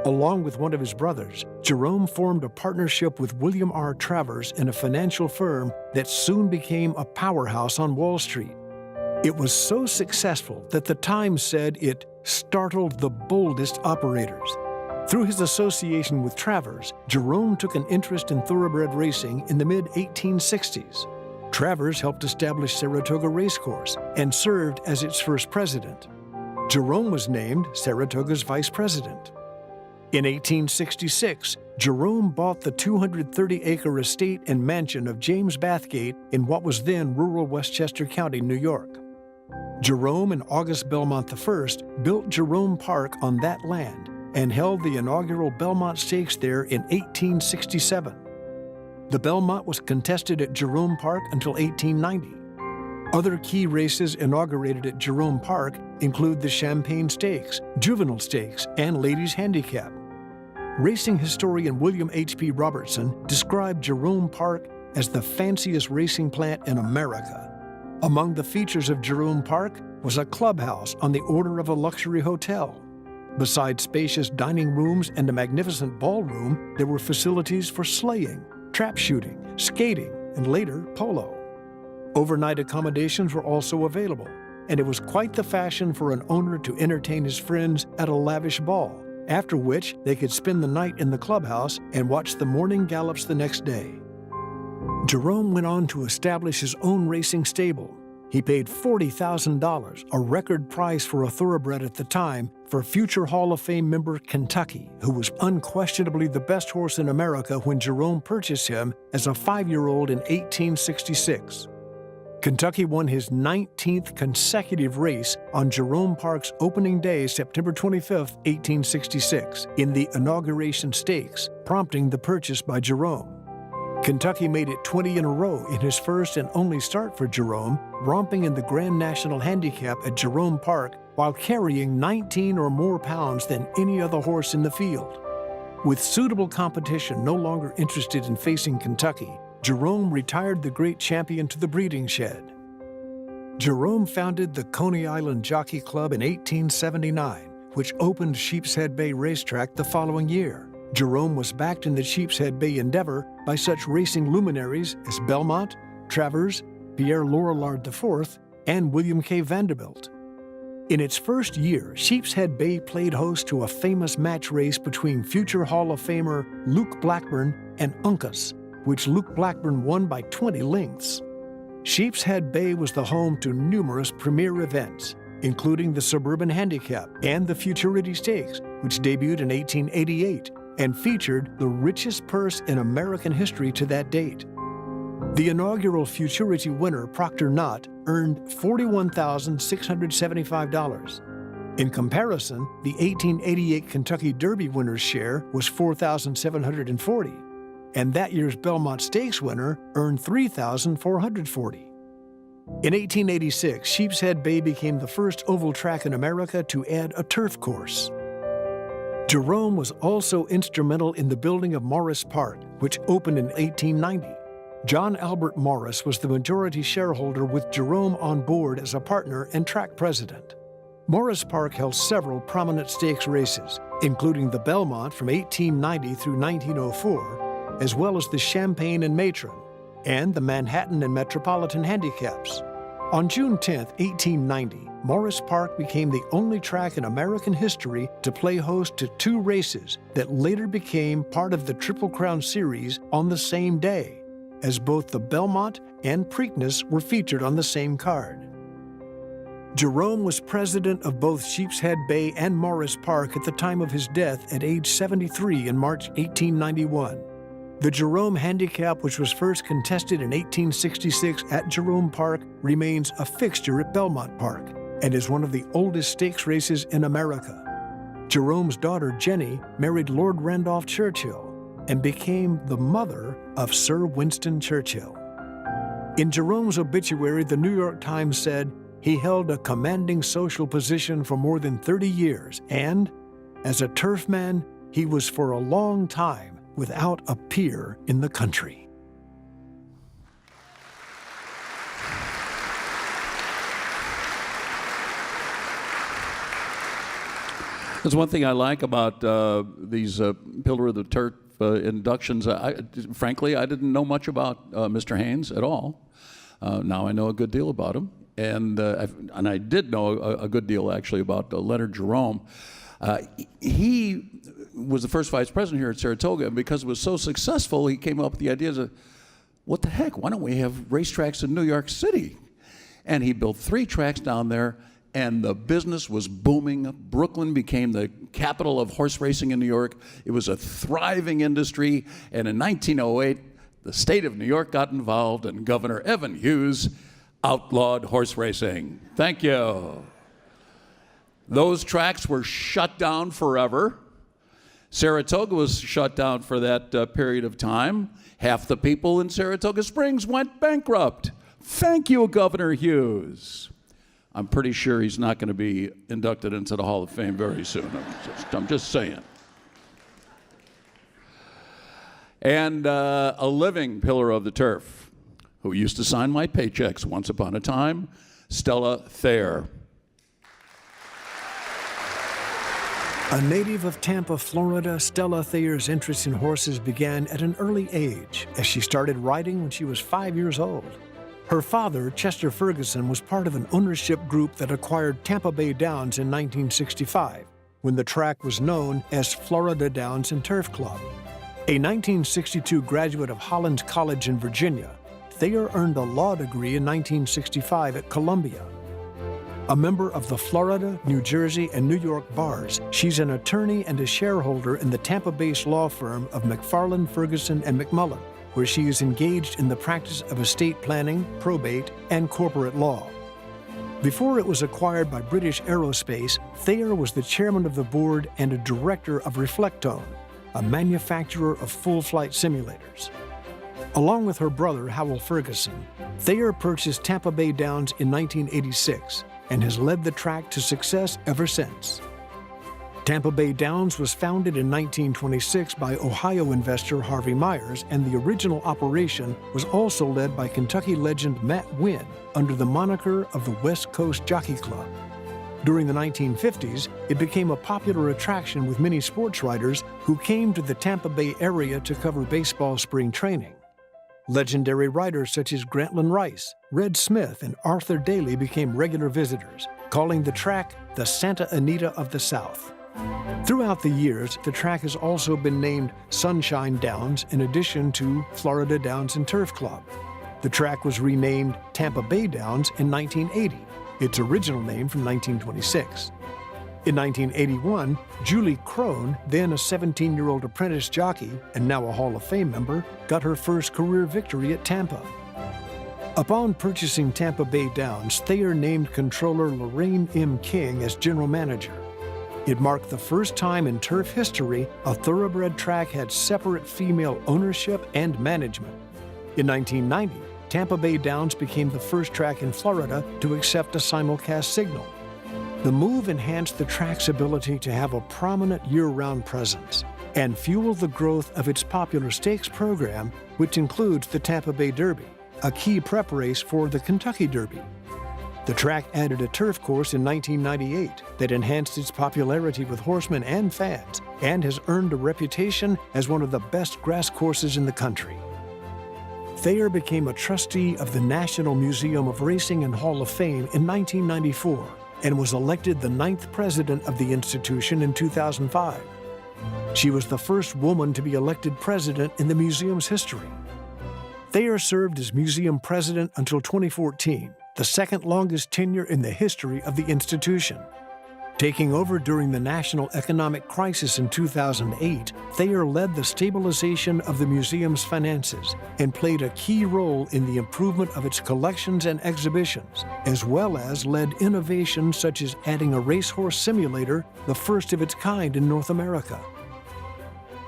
Along with one of his brothers, Jerome formed a partnership with William R. Travers in a financial firm that soon became a powerhouse on Wall Street. It was so successful that the Times said it startled the boldest operators. Through his association with Travers, Jerome took an interest in thoroughbred racing in the mid-1860s. Travers helped establish Saratoga Racecourse and served as its first president. Jerome was named Saratoga's vice president. In 1866, Jerome bought the 230-acre estate and mansion of James Bathgate in what was then rural Westchester County, New York. Jerome and August Belmont I built Jerome Park on that land and held the inaugural Belmont Stakes there in 1867. The Belmont was contested at Jerome Park until 1890. Other key races inaugurated at Jerome Park include the Champagne Stakes, Juvenile Stakes, and Ladies Handicap. Racing historian William H.P. Robertson described Jerome Park as the fanciest racing plant in America. Among the features of Jerome Park was a clubhouse on the order of a luxury hotel. Besides spacious dining rooms and a magnificent ballroom, there were facilities for sleighing, trap shooting, skating, and later polo. Overnight accommodations were also available, and it was quite the fashion for an owner to entertain his friends at a lavish ball, after which they could spend the night in the clubhouse and watch the morning gallops the next day. Jerome went on to establish his own racing stable. He paid $40,000, a record price for a thoroughbred at the time, for future Hall of Fame member Kentucky, who was unquestionably the best horse in America when Jerome purchased him as a 5-year-old in 1866. Kentucky won his 19th consecutive race on Jerome Park's opening day, September 25, 1866, in the Inauguration Stakes, prompting the purchase by Jerome. Kentucky made it 20 in a row in his first and only start for Jerome, romping in the Grand National Handicap at Jerome Park while carrying 19 or more pounds than any other horse in the field. With suitable competition no longer interested in facing Kentucky, Jerome retired the great champion to the breeding shed. Jerome founded the Coney Island Jockey Club in 1879, which opened Sheepshead Bay Racetrack the following year. Jerome was backed in the Sheepshead Bay endeavor by such racing luminaries as Belmont, Travers, Pierre Lorillard IV, and William K. Vanderbilt. In its first year, Sheepshead Bay played host to a famous match race between future Hall of Famer Luke Blackburn and Uncas, which Luke Blackburn won by 20 lengths. Sheepshead Bay was the home to numerous premier events, including the Suburban Handicap and the Futurity Stakes, which debuted in 1888 and featured the richest purse in American history to that date. The inaugural Futurity winner, Proctor Knott, earned $41,675. In comparison, the 1888 Kentucky Derby winner's share was $4,740, and that year's Belmont Stakes winner earned $3,440. In 1886, Sheepshead Bay became the first oval track in America to add a turf course. Jerome was also instrumental in the building of Morris Park, which opened in 1890. John Albert Morris was the majority shareholder with Jerome on board as a partner and track president. Morris Park held several prominent stakes races, including the Belmont from 1890 through 1904, as well as the Champagne and Matron, and the Manhattan and Metropolitan Handicaps. On June 10, 1890, Morris Park became the only track in American history to play host to 2 races that later became part of the Triple Crown Series on the same day, as both the Belmont and Preakness were featured on the same card. Jerome was president of both Sheepshead Bay and Morris Park at the time of his death at age 73 in March 1891. The Jerome Handicap, which was first contested in 1866 at Jerome Park, remains a fixture at Belmont Park and is one of the oldest stakes races in America. Jerome's daughter, Jenny, married Lord Randolph Churchill and became the mother of Sir Winston Churchill. In Jerome's obituary, the New York Times said he held a commanding social position for more than 30 years, and as a turfman, he was for a long time without a peer in the country. There's one thing I like about these Pillar of the Turf inductions. Frankly, I didn't know much about Mr. Haynes at all. Now I know a good deal about him. And I did know a good deal, actually, about Leonard Jerome. He was the first vice president here at Saratoga, and because it was so successful, he came up with the idea of, what the heck, why don't we have racetracks in New York City? And he built 3 tracks down there, and the business was booming. Brooklyn became the capital of horse racing in New York. It was a thriving industry, and in 1908, the state of New York got involved, and Governor Evan Hughes outlawed horse racing. Thank you. Those tracks were shut down forever. Saratoga was shut down for that period of time. Half the people in Saratoga Springs went bankrupt. Thank you, Governor Hughes. I'm pretty sure he's not going to be inducted into the Hall of Fame very soon. I'm just saying. And a living pillar of the turf, who used to sign my paychecks once upon a time, Stella Thayer. A native of Tampa, Florida, Stella Thayer's interest in horses began at an early age, as she started riding when she was 5 years old. Her father, Chester Ferguson, was part of an ownership group that acquired Tampa Bay Downs in 1965, when the track was known as Florida Downs and Turf Club. A 1962 graduate of Hollins College in Virginia, Thayer earned a law degree in 1965 at Columbia. A member of the Florida, New Jersey, and New York bars, she's an attorney and a shareholder in the Tampa-based law firm of McFarland, Ferguson, and McMullen, where she is engaged in the practice of estate planning, probate, and corporate law. Before it was acquired by British Aerospace, Thayer was the chairman of the board and a director of Reflectone, a manufacturer of full-flight simulators. Along with her brother, Howell Ferguson, Thayer purchased Tampa Bay Downs in 1986 and has led the track to success ever since. Tampa Bay Downs was founded in 1926 by Ohio investor Harvey Myers, and the original operation was also led by Kentucky legend Matt Winn under the moniker of the West Coast Jockey Club. During the 1950s, it became a popular attraction with many sports writers who came to the Tampa Bay area to cover baseball spring training. Legendary writers such as Grantland Rice, Red Smith, and Arthur Daly became regular visitors, calling the track the Santa Anita of the South. Throughout the years, the track has also been named Sunshine Downs in addition to Florida Downs and Turf Club. The track was renamed Tampa Bay Downs in 1980, its original name from 1926. In 1981, Julie Crone, then a 17-year-old apprentice jockey and now a Hall of Fame member, got her first career victory at Tampa. Upon purchasing Tampa Bay Downs, Thayer named controller Lorraine M. King as general manager. It marked the first time in turf history a thoroughbred track had separate female ownership and management. In 1990, Tampa Bay Downs became the first track in Florida to accept a simulcast signal. The move enhanced the track's ability to have a prominent year-round presence and fueled the growth of its popular stakes program, which includes the Tampa Bay Derby, a key prep race for the Kentucky Derby. The track added a turf course in 1998 that enhanced its popularity with horsemen and fans and has earned a reputation as one of the best grass courses in the country. Thayer became a trustee of the National Museum of Racing and Hall of Fame in 1994 and was elected the 9th president of the institution in 2005. She was the first woman to be elected president in the museum's history. Thayer served as museum president until 2014, the second longest tenure in the history of the institution. Taking over during the national economic crisis in 2008, Thayer led the stabilization of the museum's finances and played a key role in the improvement of its collections and exhibitions, as well as led innovations such as adding a racehorse simulator, the first of its kind in North America.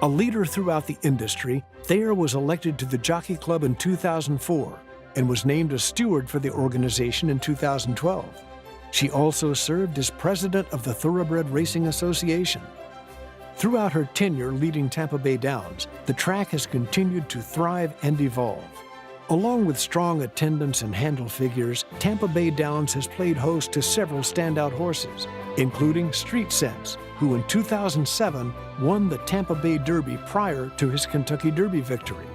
A leader throughout the industry, Thayer was elected to the Jockey Club in 2004 and was named a steward for the organization in 2012. She also served as president of the Thoroughbred Racing Association. Throughout her tenure leading Tampa Bay Downs, the track has continued to thrive and evolve. Along with strong attendance and handle figures, Tampa Bay Downs has played host to several standout horses, including Street Sense, who in 2007 won the Tampa Bay Derby prior to his Kentucky Derby victory.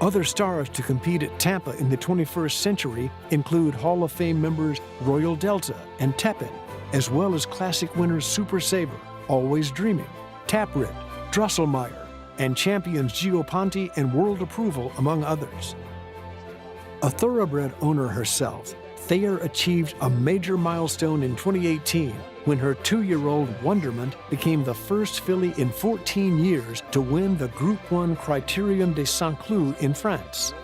Other stars to compete at Tampa in the 21st century include Hall of Fame members Royal Delta and Tepin, as well as classic winners Super Saver, Always Dreaming, Taproot, Drosselmeyer, and champions Gio Ponte and World Approval, among others. A thoroughbred owner herself, Thayer achieved a major milestone in 2018 when her 2-year-old Wonderment became the first filly in 14 years to win the Group 1 Criterium de Saint-Cloud in France.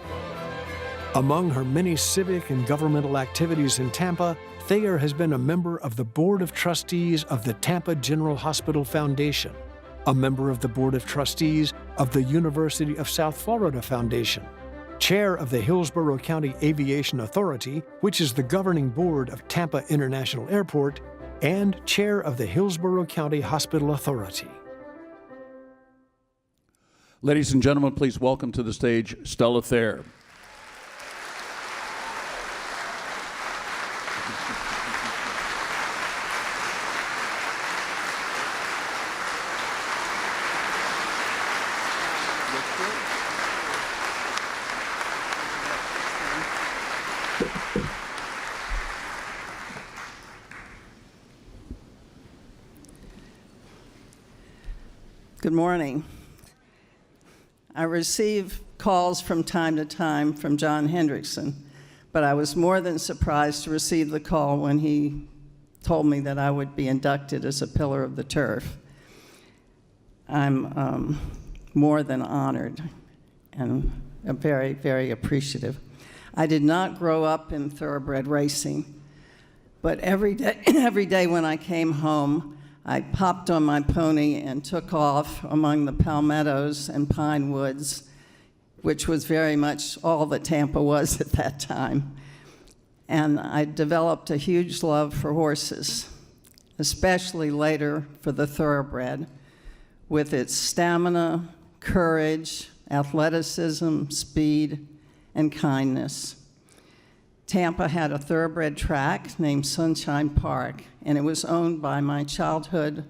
Among her many civic and governmental activities in Tampa, Thayer has been a member of the Board of Trustees of the Tampa General Hospital Foundation, a member of the Board of Trustees of the University of South Florida Foundation, Chair of the Hillsborough County Aviation Authority, which is the governing board of Tampa International Airport, and Chair of the Hillsborough County Hospital Authority. Ladies and gentlemen, please welcome to the stage Stella Thayer. Good morning. I receive calls from time to time from John Hendrickson, but I was more than surprised to receive the call when he told me that I would be inducted as a Pillar of the Turf. I'm more than honored and very, very appreciative. I did not grow up in thoroughbred racing, but every day when I came home, I popped on my pony and took off among the palmettos and pine woods, which was very much all that Tampa was at that time. And I developed a huge love for horses, especially later for the thoroughbred, with its stamina, courage, athleticism, speed, and kindness. Tampa had a thoroughbred track named Sunshine Park, and it was owned by my childhood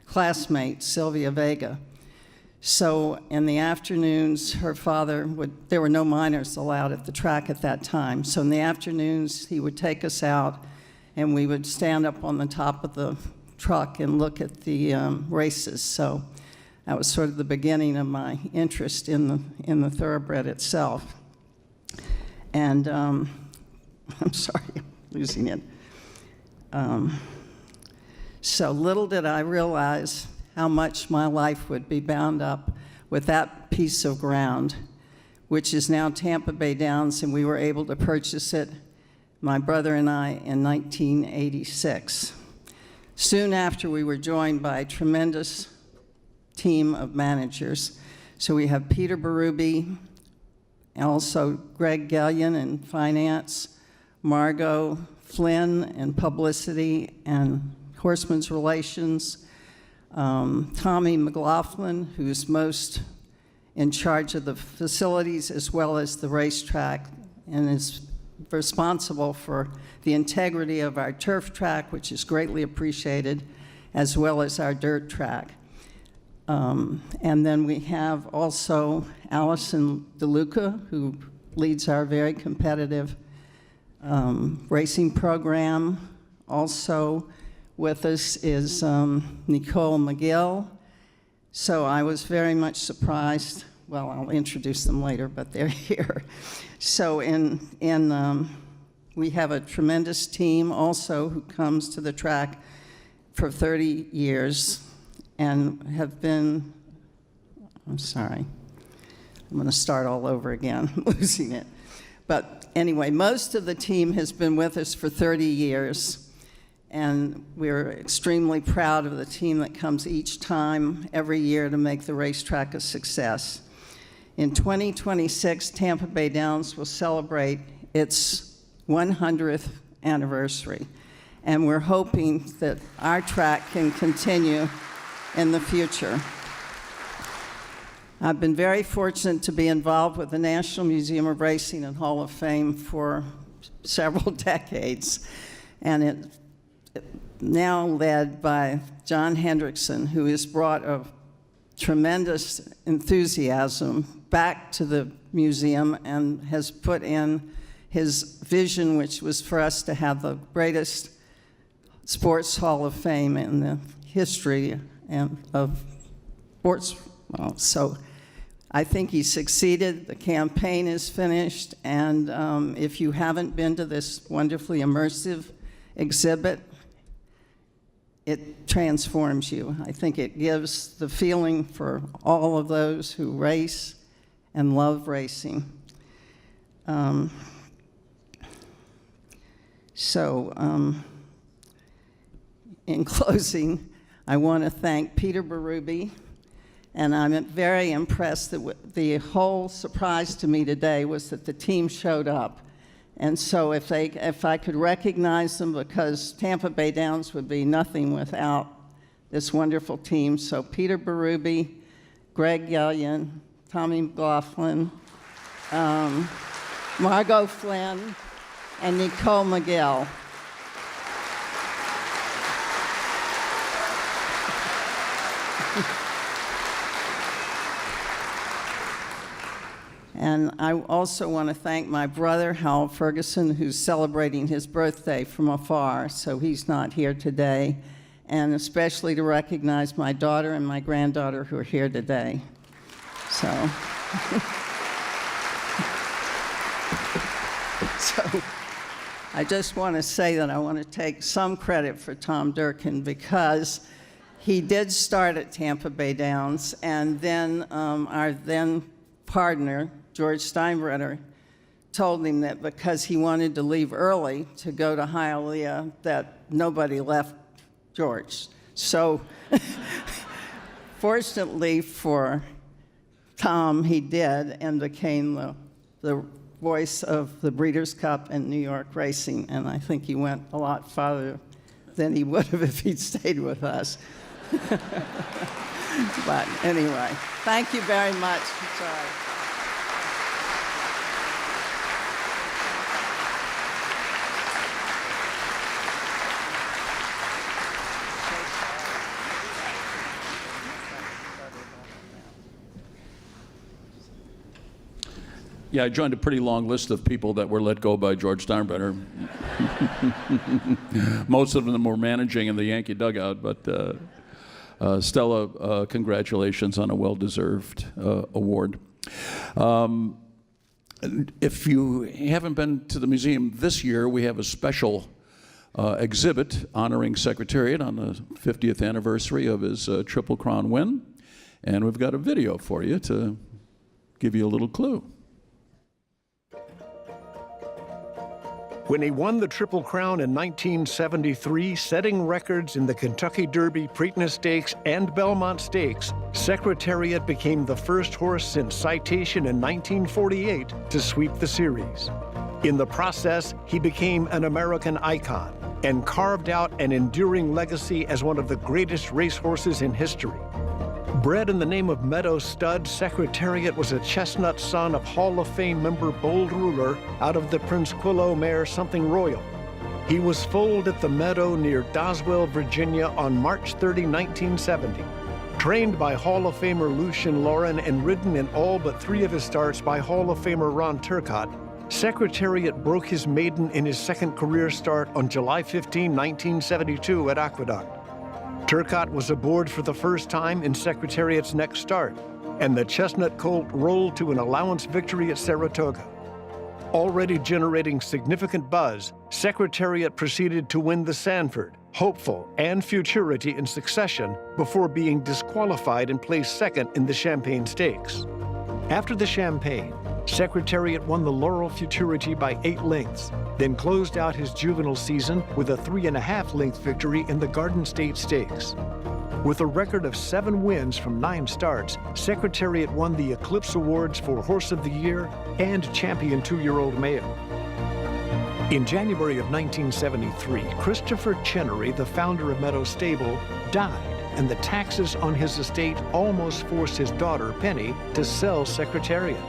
classmate, Sylvia Vega. So in the afternoons, her father there were no minors allowed at the track at that time, so in the afternoons, he would take us out, and we would stand up on the top of the truck and look at the races. So that was sort of the beginning of my interest in the thoroughbred itself. And I'm sorry, I'm losing it. So little did I realize how much my life would be bound up with that piece of ground, which is now Tampa Bay Downs, and we were able to purchase it, my brother and I, in 1986. Soon after, we were joined by a tremendous team of managers. So we have Peter Berube, and also Greg Gallion in finance, Margot Flynn in publicity and horsemen's relations, Tommy McLaughlin, who's most in charge of the facilities as well as the racetrack, and is responsible for the integrity of our turf track, which is greatly appreciated, as well as our dirt track. And then we have also Allison DeLuca, who leads our very competitive racing program. Also with us is Nicole McGill. So I was very much surprised. Well, I'll introduce them later, but they're here. So we have a tremendous team also who comes to the track for 30 years and have been, I'm sorry, I'm going to start all over again, I'm losing it. But anyway, most of the team has been with us for 30 years, and we're extremely proud of the team that comes each time, every year, to make the racetrack a success. In 2026, Tampa Bay Downs will celebrate its 100th anniversary, and we're hoping that our track can continue in the future. I've been very fortunate to be involved with the National Museum of Racing and Hall of Fame for several decades, and it now led by John Hendrickson, who has brought a tremendous enthusiasm back to the museum and has put in his vision, which was for us to have the greatest sports hall of fame in the history of sports. Well, so I think he succeeded. The campaign is finished, and if you haven't been to this wonderfully immersive exhibit, it transforms you. I think it gives the feeling for all of those who race and love racing. In closing, I want to thank Peter Berube, And I'm very impressed that the whole surprise to me today was that the team showed up. And so if I could recognize them, because Tampa Bay Downs would be nothing without this wonderful team. So Peter Berube, Greg Yellian, Tommy McLaughlin, Margot Flynn, and Nicole McGill. And I also want to thank my brother, Hal Ferguson, who's celebrating his birthday from afar, so he's not here today. And especially to recognize my daughter and my granddaughter who are here today. So, I just want to say that I want to take some credit for Tom Durkin, because he did start at Tampa Bay Downs, and then our then partner, George Steinbrenner, told him that because he wanted to leave early to go to Hialeah, that nobody left George. So fortunately for Tom, he did, and became the voice of the Breeders' Cup and New York racing, and I think he went a lot farther than he would have if he'd stayed with us. But anyway, thank you very much. Sorry. Yeah, I joined a pretty long list of people that were let go by George Steinbrenner. Most of them were managing in the Yankee dugout, but Stella, congratulations on a well-deserved award. If you haven't been to the museum this year, we have a special exhibit honoring Secretariat on the 50th anniversary of his Triple Crown win, and we've got a video for you to give you a little clue. When he won the Triple Crown in 1973, setting records in the Kentucky Derby, Preakness Stakes, and Belmont Stakes, Secretariat became the first horse since Citation in 1948 to sweep the series. In the process, he became an American icon and carved out an enduring legacy as one of the greatest racehorses in history. Bred in the name of Meadow Stud, Secretariat was a chestnut son of Hall of Fame member Bold Ruler out of the Prince Quillo mare Something Royal. He was foaled at the Meadow near Doswell, Virginia on March 30, 1970. Trained by Hall of Famer Lucien Lauren and ridden in all but 3 of his starts by Hall of Famer Ron Turcotte, Secretariat broke his maiden in his second career start on July 15, 1972 at Aqueduct. Turcotte was aboard for the first time in Secretariat's next start, and the chestnut colt rolled to an allowance victory at Saratoga. Already generating significant buzz, Secretariat proceeded to win the Sanford, Hopeful, and Futurity in succession before being disqualified and placed second in the Champagne Stakes. After the Champagne, Secretariat won the Laurel Futurity by 8 lengths, then closed out his juvenile season with a 3.5-length victory in the Garden State Stakes. With a record of 7 wins from 9 starts, Secretariat won the Eclipse Awards for Horse of the Year and Champion 2-year-old Male. In January of 1973, Christopher Chenery, the founder of Meadow Stable, died, and the taxes on his estate almost forced his daughter, Penny, to sell Secretariat.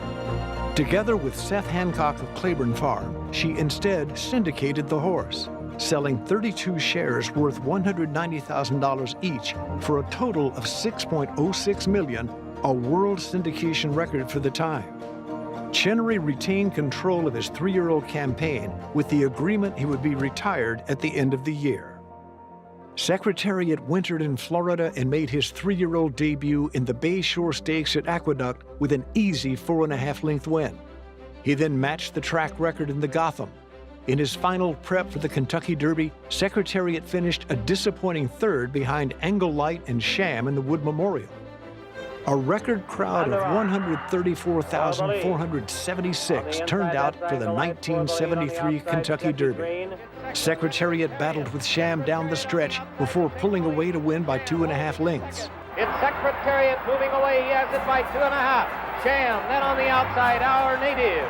Together with Seth Hancock of Claiborne Farm, she instead syndicated the horse, selling 32 shares worth $190,000 each for a total of $6.06 million, a world syndication record for the time. Chenery retained control of his 3-year-old campaign with the agreement he would be retired at the end of the year. Secretariat wintered in Florida and made his 3-year-old debut in the Bayshore Stakes at Aqueduct with an easy 4.5-length win. He then matched the track record in the Gotham. In his final prep for the Kentucky Derby, Secretariat finished a disappointing 3rd behind Angle Light and Sham in the Wood Memorial. A record crowd of 134,476 turned out for the 1973 Kentucky Derby. Secretariat battled with Sham down the stretch before pulling away to win by 2.5 lengths. It's Secretariat moving away. He has it by 2.5. Sham, then on the outside, our native.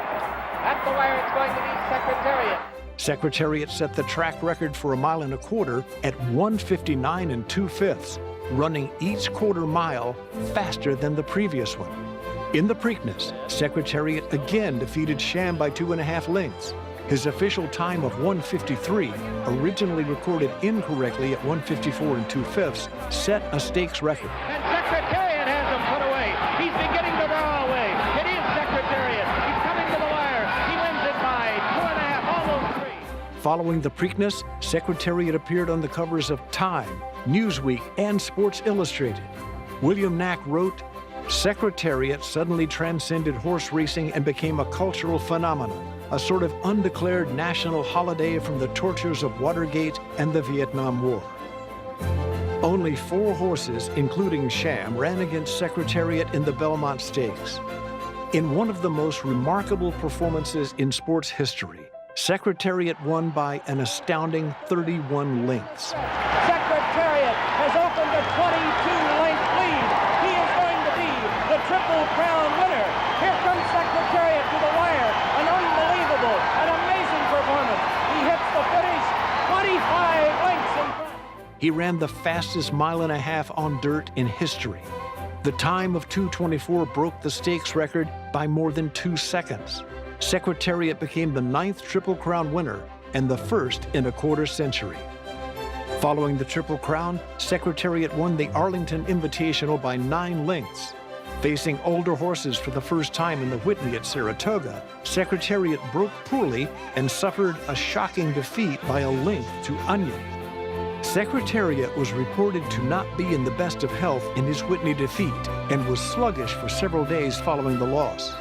At the wire, it's going to be Secretariat. Secretariat set the track record for a mile and a quarter at 1:59 2/5, running each quarter mile faster than the previous one. In the Preakness, Secretariat again defeated Sham by 2.5 lengths. His official time of 1:53, originally recorded incorrectly at 1:54 2/5, set a stakes record. And Secretariat has him put away. He's beginning to draw away. It is Secretariat. He's coming to the wire. He wins it by 2.5, almost 3. Following the Preakness, Secretariat appeared on the covers of Time, Newsweek, and Sports Illustrated. William Knack wrote, "Secretariat suddenly transcended horse racing and became a cultural phenomenon, a sort of undeclared national holiday from the tortures of Watergate and the Vietnam War." Only 4 horses, including Sham, ran against Secretariat in the Belmont Stakes. In one of the most remarkable performances in sports history, Secretariat won by an astounding 31 lengths. Secretariat has opened a 22-length lead. He is going to be the Triple Crown winner. Here comes Secretariat to the wire. An unbelievable, an amazing performance. He hits the finish 25 lengths in front. He ran the fastest mile and a half on dirt in history. The time of 2:24 broke the stakes record by more than 2 seconds. Secretariat became the 9th Triple Crown winner and the first in a quarter century. Following the Triple Crown, Secretariat won the Arlington Invitational by 9 lengths. Facing older horses for the first time in the Whitney at Saratoga, Secretariat broke poorly and suffered a shocking defeat by a length to Onion. Secretariat was reported to not be in the best of health in his Whitney defeat and was sluggish for several days following the loss.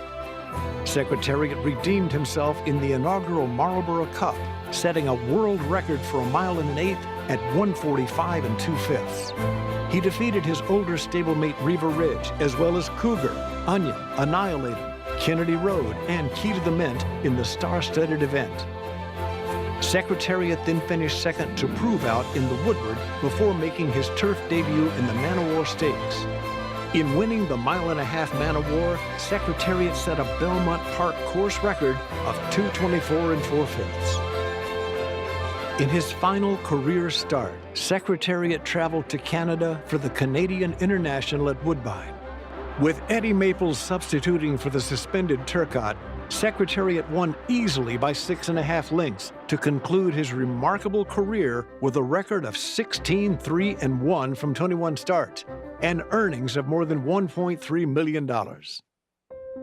Secretariat redeemed himself in the inaugural Marlboro Cup, setting a world record for a mile and an eighth at 1:45 2/5. He defeated his older stablemate Riva Ridge, as well as Cougar, Onion, Annihilator, Kennedy Road, and Key to the Mint in the star-studded event. Secretariat then finished second to Prove Out in the Woodward before making his turf debut in the Man o' War Stakes. In winning the mile and a half Man o' War, Secretariat set a Belmont Park course record of 2:24 4/5. In his final career start, Secretariat traveled to Canada for the Canadian International at Woodbine. With Eddie Maples substituting for the suspended Turcotte, Secretariat won easily by 6.5 lengths to conclude his remarkable career with a record of 16-3-1 from 21 starts and earnings of more than $1.3 million.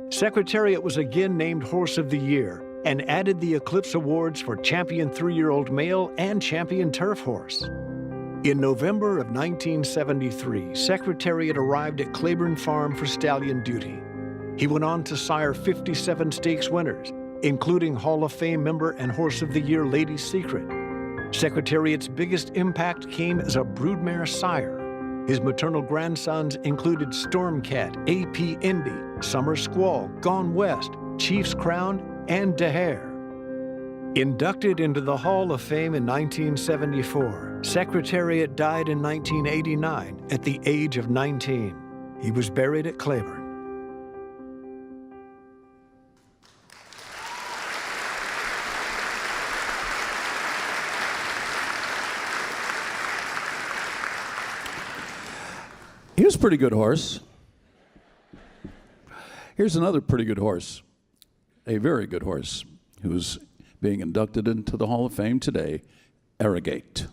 Secretariat was again named Horse of the Year and added the Eclipse Awards for Champion 3-year-old Male and Champion Turf Horse. In November of 1973, Secretariat arrived at Claiborne Farm for stallion duty. He went on to sire 57 stakes winners, including Hall of Fame member and Horse of the Year Lady Secret. Secretariat's biggest impact came as a broodmare sire. His maternal grandsons included Stormcat, AP Indy, Summer Squall, Gone West, Chief's Crown, and Dahair. Inducted into the Hall of Fame in 1974, Secretariat died in 1989 at the age of 19. He was buried at Claiborne. He was a pretty good horse. Here's another pretty good horse, a very good horse, who's being inducted into the Hall of Fame today, Arrogate.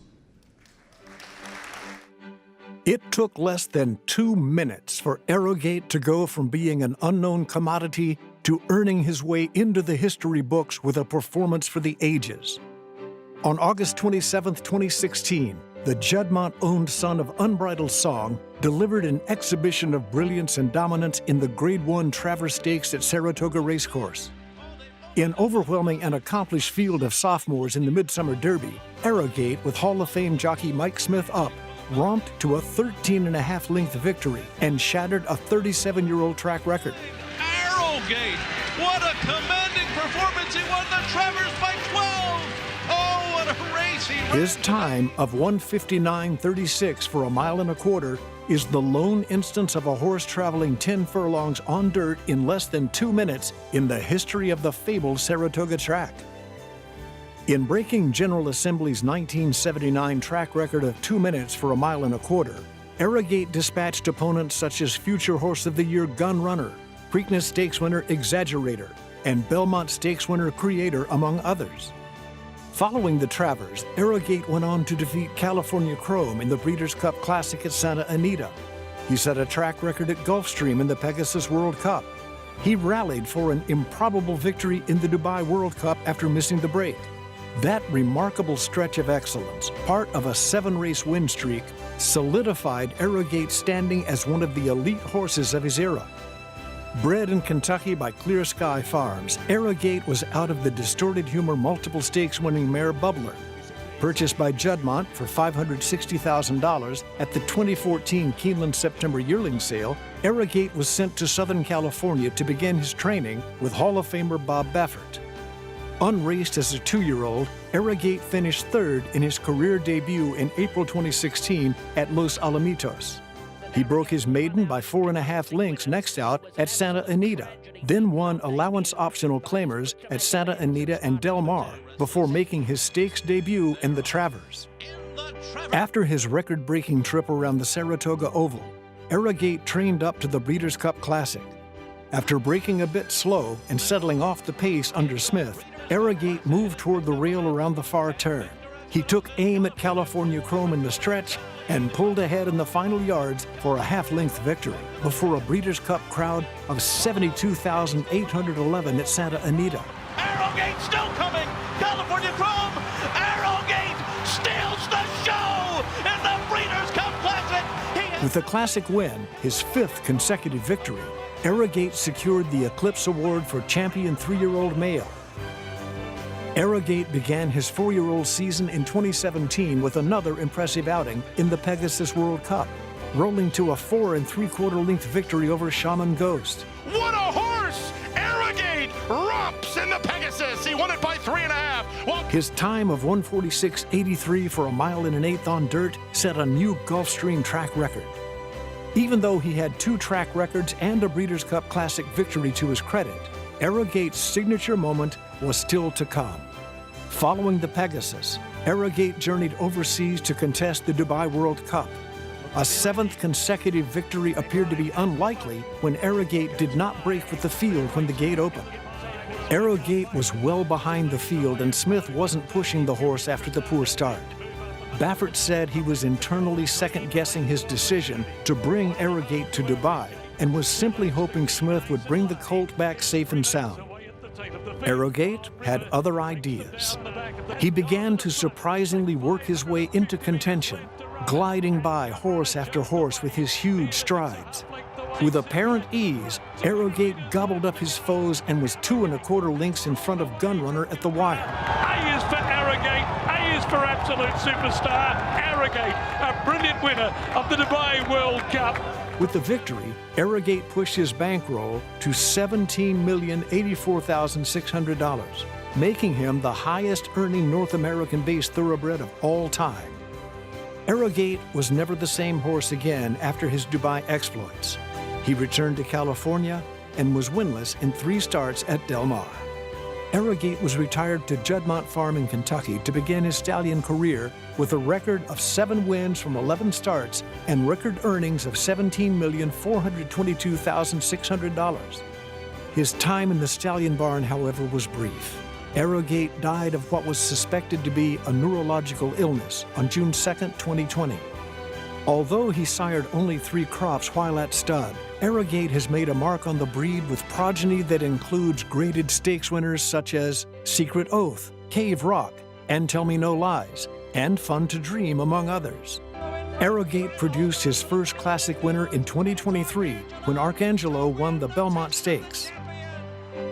It took less than 2 minutes for Arrogate to go from being an unknown commodity to earning his way into the history books with a performance for the ages. On August 27, 2016, the Juddmonte-owned son of Unbridled Song delivered an exhibition of brilliance and dominance in the Grade 1 Travers Stakes at Saratoga Racecourse. In overwhelming and accomplished field of sophomores in the Midsummer Derby, Arrogate, with Hall of Fame jockey Mike Smith up, romped to a 13.5 length victory and shattered a 37-year-old track record. Arrogate, what a commanding performance. He won the Travers by 12. Oh, what a race he ran. His time of 1:59.36 for a mile and a quarter is the lone instance of a horse traveling 10 furlongs on dirt in less than 2 minutes in the history of the fabled Saratoga track. In breaking General Assembly's 1979 track record of 2 minutes for a mile and a quarter, Arrogate dispatched opponents such as future Horse of the Year Gun Runner, Preakness Stakes winner Exaggerator, and Belmont Stakes winner Creator, among others. Following the Travers, Arrogate went on to defeat California Chrome in the Breeders' Cup Classic at Santa Anita. He set a track record at Gulfstream in the Pegasus World Cup. He rallied for an improbable victory in the Dubai World Cup after missing the break. That remarkable stretch of excellence, part of a 7-race win streak, solidified Arrogate's standing as one of the elite horses of his era. Bred in Kentucky by Clear Sky Farms, Arrogate was out of the distorted humor multiple stakes winning mare Bubbler. Purchased by Juddmonte for $560,000 at the 2014 Keeneland September yearling sale, Arrogate was sent to Southern California to begin his training with Hall of Famer Bob Baffert. Unraced as a 2-year-old, Arrogate finished third in his career debut in April 2016 at Los Alamitos. He broke his maiden by 4.5 lengths next out at Santa Anita, then won allowance optional claimers at Santa Anita and Del Mar before making his stakes debut in the Travers. After his record-breaking trip around the Saratoga Oval, Arrogate trained up to the Breeders' Cup Classic. After breaking a bit slow and settling off the pace under Smith, Arrogate moved toward the rail around the far turn. He took aim at California Chrome in the stretch and pulled ahead in the final yards for a half-length victory before a Breeders' Cup crowd of 72,811 at Santa Anita. Arrogate still coming. California Chrome. Arrogate steals the show in the Breeders' Cup Classic. With the Classic win, his 5th consecutive victory, Arrogate secured the Eclipse Award for Champion 3-year-old Male. Arrogate began his 4-year-old season in 2017 with another impressive outing in the Pegasus World Cup, rolling to a 4 3/4 length victory over Shaman Ghost. What a horse! Arrogate romps in the Pegasus. He won it by 3.5. Well, His time of 1:46.83 for a mile and an eighth on dirt set a new Gulfstream track record. Even though he had 2 track records and a Breeders' Cup Classic victory to his credit, Arrogate's signature moment was still to come. Following the Pegasus, Arrogate journeyed overseas to contest the Dubai World Cup. A 7th consecutive victory appeared to be unlikely when Arrogate did not break with the field when the gate opened. Arrogate was well behind the field and Smith wasn't pushing the horse after the poor start. Baffert said he was internally second-guessing his decision to bring Arrogate to Dubai and was simply hoping Smith would bring the colt back safe and sound. Arrogate had other ideas. He began to surprisingly work his way into contention, gliding by horse after horse with his huge strides. With apparent ease, Arrogate gobbled up his foes and was 2 1/4 lengths in front of Gunrunner at the wire. A is for Arrogate, A is for absolute superstar. Arrogate, a brilliant winner of the Dubai World Cup. With the victory, Arrogate pushed his bankroll to $17,084,600, making him the highest-earning North American-based thoroughbred of all time. Arrogate was never the same horse again after his Dubai exploits. He returned to California and was winless in 3 starts at Del Mar. Arrogate was retired to Juddmonte Farm in Kentucky to begin his stallion career with a record of 7 wins from 11 starts and record earnings of $17,422,600. His time in the stallion barn, however, was brief. Arrogate died of what was suspected to be a neurological illness on June 2, 2020. Although he sired only 3 crops while at stud, Arrogate has made a mark on the breed with progeny that includes graded stakes winners such as Secret Oath, Cave Rock, and Tell Me No Lies, and Fun to Dream, among others. Arrogate produced his first Classic winner in 2023 when Arcangelo won the Belmont Stakes.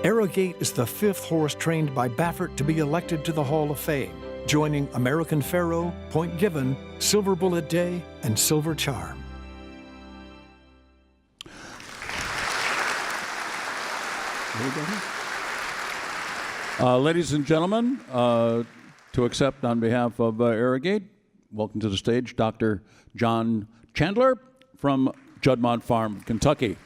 Arrogate is the 5th horse trained by Baffert to be elected to the Hall of Fame, joining American Pharoah, Point Given, Silver Bullet Day, and Silver Charm. Ladies and gentlemen, To accept on behalf of Arrogate, welcome to the stage Dr. John Chandler from Juddmonte Farm, Kentucky.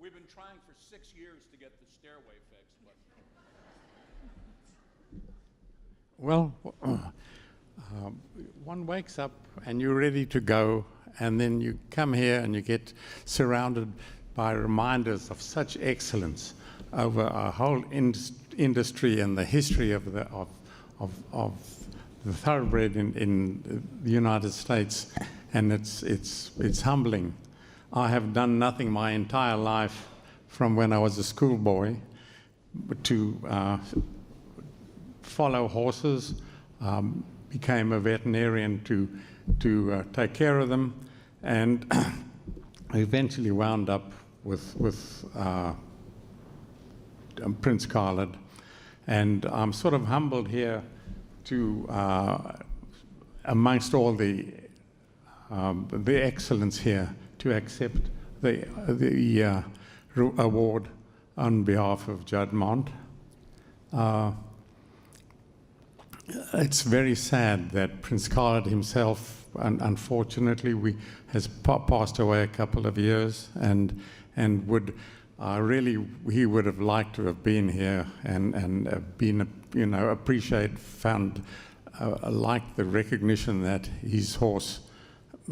We've been trying for 6 years to get the stairway fixed, but... Well, one wakes up and you're ready to go, and then you come here and you get surrounded by reminders of such excellence over our whole industry and the history of the thoroughbred in the United States, and it's humbling. I have done nothing my entire life from when I was a schoolboy to follow horses, became a veterinarian to take care of them, and eventually wound up with Prince Khalid. And I'm sort of humbled here to, amongst all the excellence here, to accept the award on behalf of Juddmonte. It's very sad that Prince Khalid himself, unfortunately, has passed away a couple of years, and would really, he would have liked to have been here and been, found like the recognition that his horse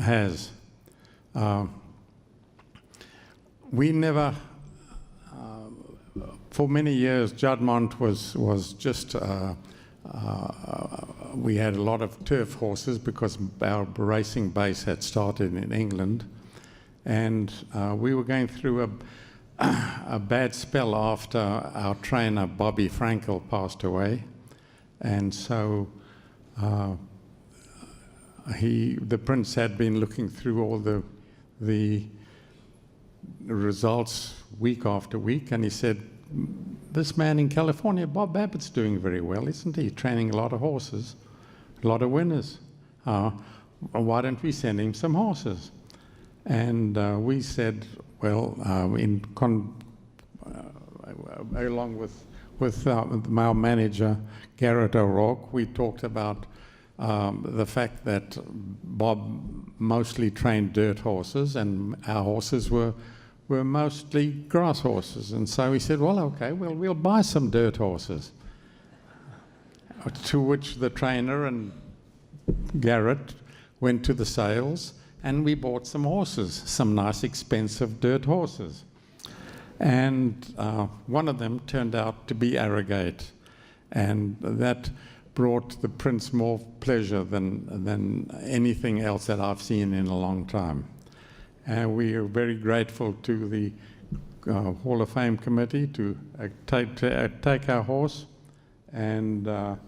has. We never, for many years, Juddmonte was just. We had a lot of turf horses because our racing base had started in England, and we were going through a bad spell after our trainer Bobby Frankel passed away, and so the Prince had been looking through all the results week after week, and he said, "This man in California, Bob Babbitt's doing very well, isn't he? Training a lot of horses, a lot of winners. Why don't we send him some horses?" And we said, well, along with our manager, Garrett O'Rourke, we talked about the fact that Bob mostly trained dirt horses, and our horses were mostly grass horses. And so he said, well, okay, we'll buy some dirt horses. To which the trainer and Garrett went to the sales, and we bought some horses, some nice expensive dirt horses. And one of them turned out to be Arrogate, and that brought the Prince more pleasure than anything else that I've seen in a long time. And we are very grateful to the Hall of Fame committee to take our horse, and all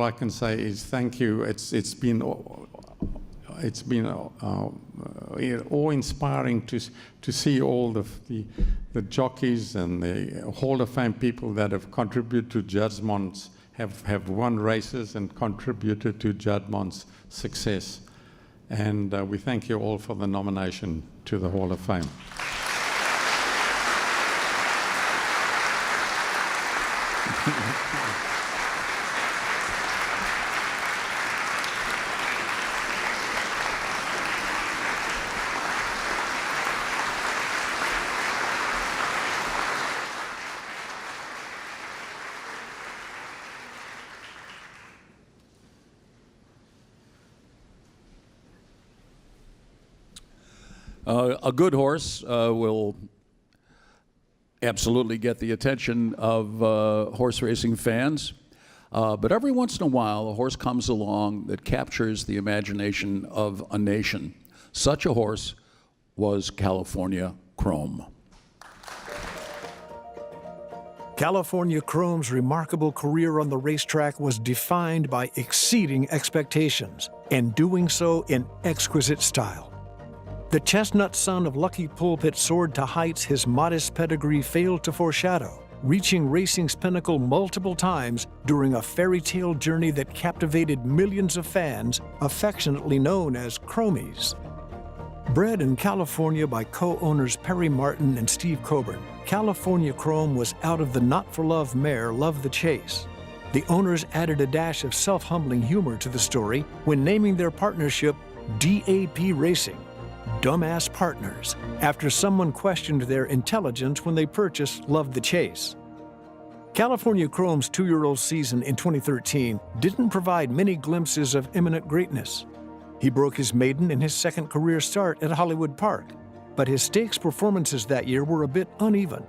I can say is thank you. It's been awe-inspiring to see all the jockeys and the Hall of Fame people that have contributed to Juddmonte's, have won races and contributed to Juddmonte's success. And we thank you all for the nomination to the Hall of Fame. A good horse will absolutely get the attention of horse racing fans, but every once in a while a horse comes along that captures the imagination of a nation. Such a horse was California Chrome. California Chrome's remarkable career on the racetrack was defined by exceeding expectations, and doing so in exquisite style. The chestnut son of Lucky Pulpit soared to heights his modest pedigree failed to foreshadow, reaching racing's pinnacle multiple times during a fairy tale journey that captivated millions of fans, affectionately known as Chromies. Bred in California by co-owners Perry Martin and Steve Coburn, California Chrome was out of the not-for-love mare Love the Chase. The owners added a dash of self-humbling humor to the story when naming their partnership DAP Racing, Dumbass Partners, after someone questioned their intelligence when they purchased Love the Chase. California Chrome's two-year-old season in 2013 didn't provide many glimpses of imminent greatness. He broke his maiden in his second career start at Hollywood Park, but his stakes performances that year were a bit uneven.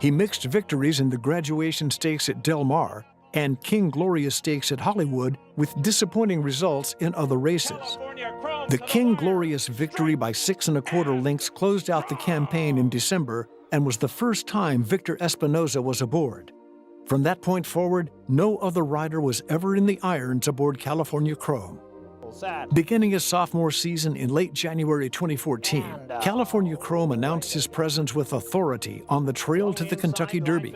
He mixed victories in the Graduation Stakes at Del Mar and King Gloria Stakes at Hollywood with disappointing results in other races. The King Glorious victory by 6 1/4 lengths closed out the campaign in December and was the first time Victor Espinoza was aboard. From that point forward, no other rider was ever in the irons aboard California Chrome. Beginning his sophomore season in late January 2014, California Chrome announced his presence with authority on the trail to the Kentucky Derby.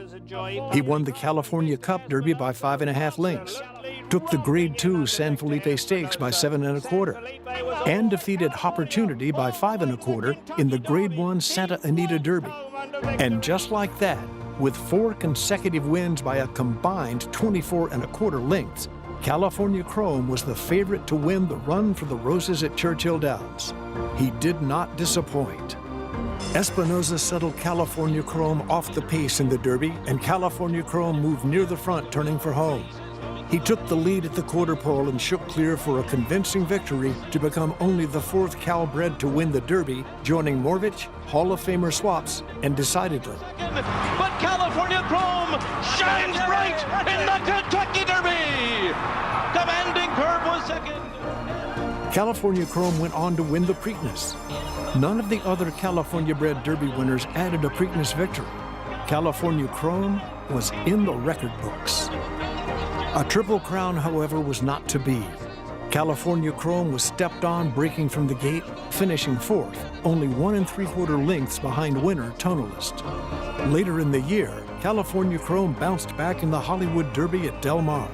He won the California Cup Derby by 5 1/2 lengths, took the Grade 2 San Felipe Stakes by 7 1/4, and defeated Opportunity by 5 1/4 in the Grade 1 Santa Anita Derby. And just like that, with 4 consecutive wins by a combined 24 1/4 lengths, California Chrome was the favorite to win the Run for the Roses at Churchill Downs. He did not disappoint. Espinoza settled California Chrome off the pace in the Derby, and California Chrome moved near the front, turning for home. He took the lead at the quarter pole and shook clear for a convincing victory to become only the 4th Cal bred to win the Derby, joining Morvich, Hall of Famer Swaps, and Decidedly. But California Chrome shines bright in the Kentucky Derby. Commanding Curve was second. California Chrome went on to win the Preakness. None of the other California-bred Derby winners added a Preakness victory. California Chrome was in the record books. A Triple Crown, however, was not to be. California Chrome was stepped on breaking from the gate, finishing 4th, only 1 3/4 lengths behind winner Tonalist. Later in the year, California Chrome bounced back in the Hollywood Derby at Del Mar.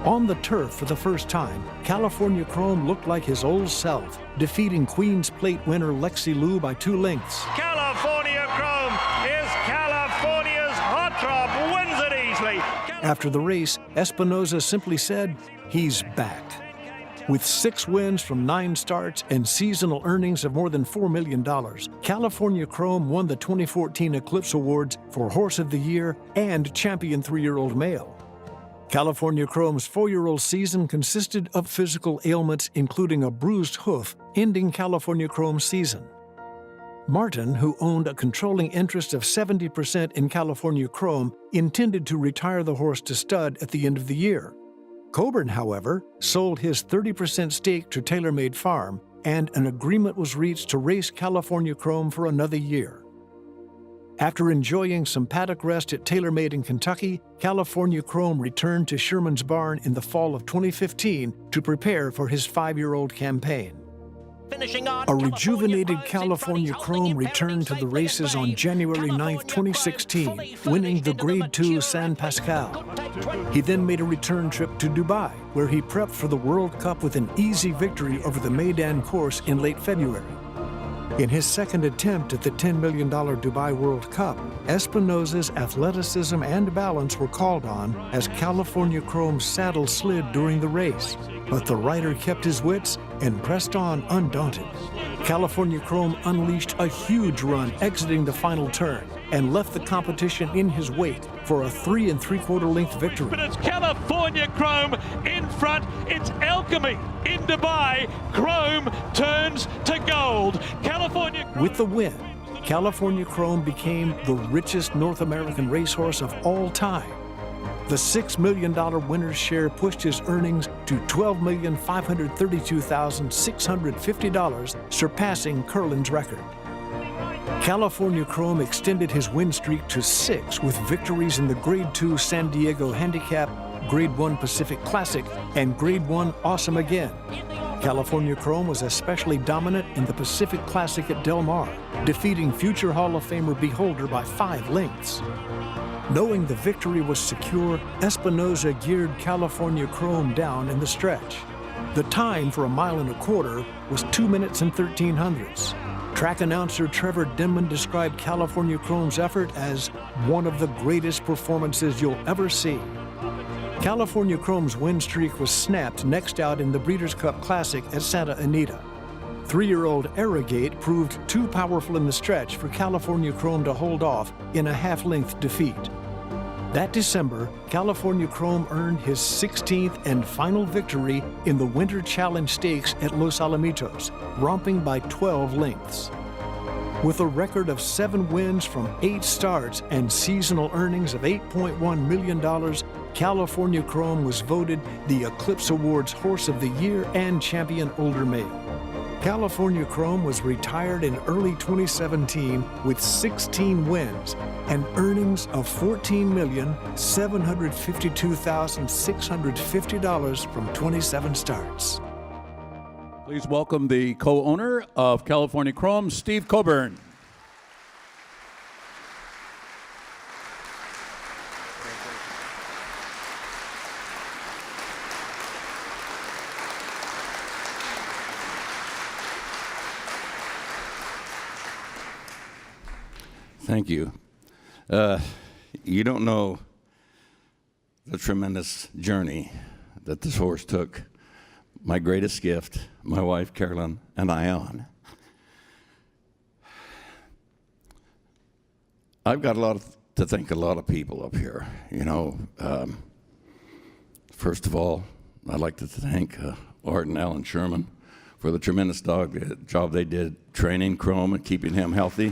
On the turf for the first time, California Chrome looked like his old self, defeating Queen's Plate winner Lexi Liu by 2 lengths. California Chrome is California's hot rod, wins it easily. After the race, Espinoza simply said, "He's back." With 6 wins from 9 starts and seasonal earnings of more than $4 million, California Chrome won the 2014 Eclipse Awards for Horse of the Year and Champion 3-year-old Male. California Chrome's 4-year-old season consisted of physical ailments, including a bruised hoof, ending California Chrome's season. Martin, who owned a controlling interest of 70% in California Chrome, intended to retire the horse to stud at the end of the year. Coburn, however, sold his 30% stake to TaylorMade Farm, and an agreement was reached to race California Chrome for another year. After enjoying some paddock rest at TaylorMade in Kentucky, California Chrome returned to Sherman's Barn in the fall of 2015 to prepare for his 5-year-old campaign. A rejuvenated California Chrome returned to the races on January 9, 2016, winning the Grade 2 San Pascal. He then made a return trip to Dubai, where he prepped for the World Cup with an easy victory over the Meydan course in late February. In his second attempt at the $10 million Dubai World Cup, Espinoza's athleticism and balance were called on as California Chrome's saddle slid during the race, but the rider kept his wits and pressed on undaunted. California Chrome unleashed a huge run exiting the final turn and left the competition in his wake for a 3 3/4 length victory. But it's California Chrome in front. It's alchemy in Dubai. Chrome turns to gold. California Chrome. With the win, California Chrome became the richest North American racehorse of all time. The $6 million winner's share pushed his earnings to $12,532,650, surpassing Curlin's record. California Chrome extended his win streak to 6 with victories in the Grade 2 San Diego Handicap, Grade 1 Pacific Classic, and Grade 1 Awesome Again. California Chrome was especially dominant in the Pacific Classic at Del Mar, defeating future Hall of Famer Beholder by 5 lengths. Knowing the victory was secure, Espinoza geared California Chrome down in the stretch. The time for a 1.25 miles was 2 minutes and 13 hundredths. Track announcer Trevor Denman described California Chrome's effort as one of the greatest performances you'll ever see. California Chrome's win streak was snapped next out in the Breeders' Cup Classic at Santa Anita. 3-year-old Arrogate proved too powerful in the stretch for California Chrome to hold off in a half-length defeat. That December, California Chrome earned his 16th and final victory in the Winter Challenge Stakes at Los Alamitos, romping by 12 lengths. With a record of 7 wins from 8 starts and seasonal earnings of $8.1 million, California Chrome was voted the Eclipse Awards Horse of the Year and Champion Older Male. California Chrome was retired in early 2017 with 16 wins and earnings of $14,752,650 from 27 starts. Please welcome the co-owner of California Chrome, Steve Coburn. Thank you. You don't know the tremendous journey that this horse took my greatest gift, my wife Carolyn, and I on. I've got to thank a lot of people up here. You know, first of all, I'd like to thank Art and Alan Sherman for the tremendous job they did training Chrome and keeping him healthy.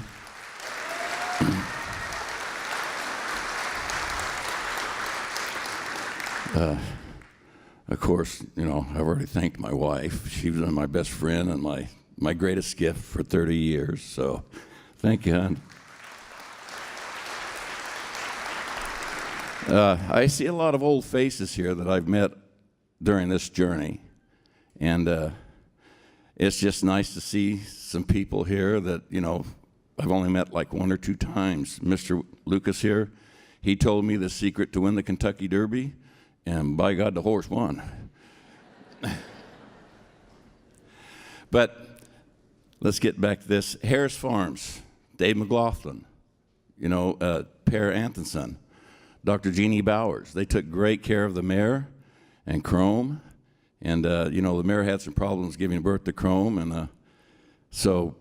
Of course, you know, I've already thanked my wife. She was my best friend and my greatest gift for 30 years. So thank you, hon. I see a lot of old faces here that I've met during this journey. And it's just nice to see some people here that, you know, I've only met like 1 or 2 times. Mr. Lucas here, he told me the secret to win the Kentucky Derby, and by God, the horse won. But let's get back to this. Harris Farms, Dave McLaughlin, you know, Per Antonson, Dr. Jeannie Bowers. They took great care of the mare and Chrome. And, you know, the mare had some problems giving birth to Chrome. And so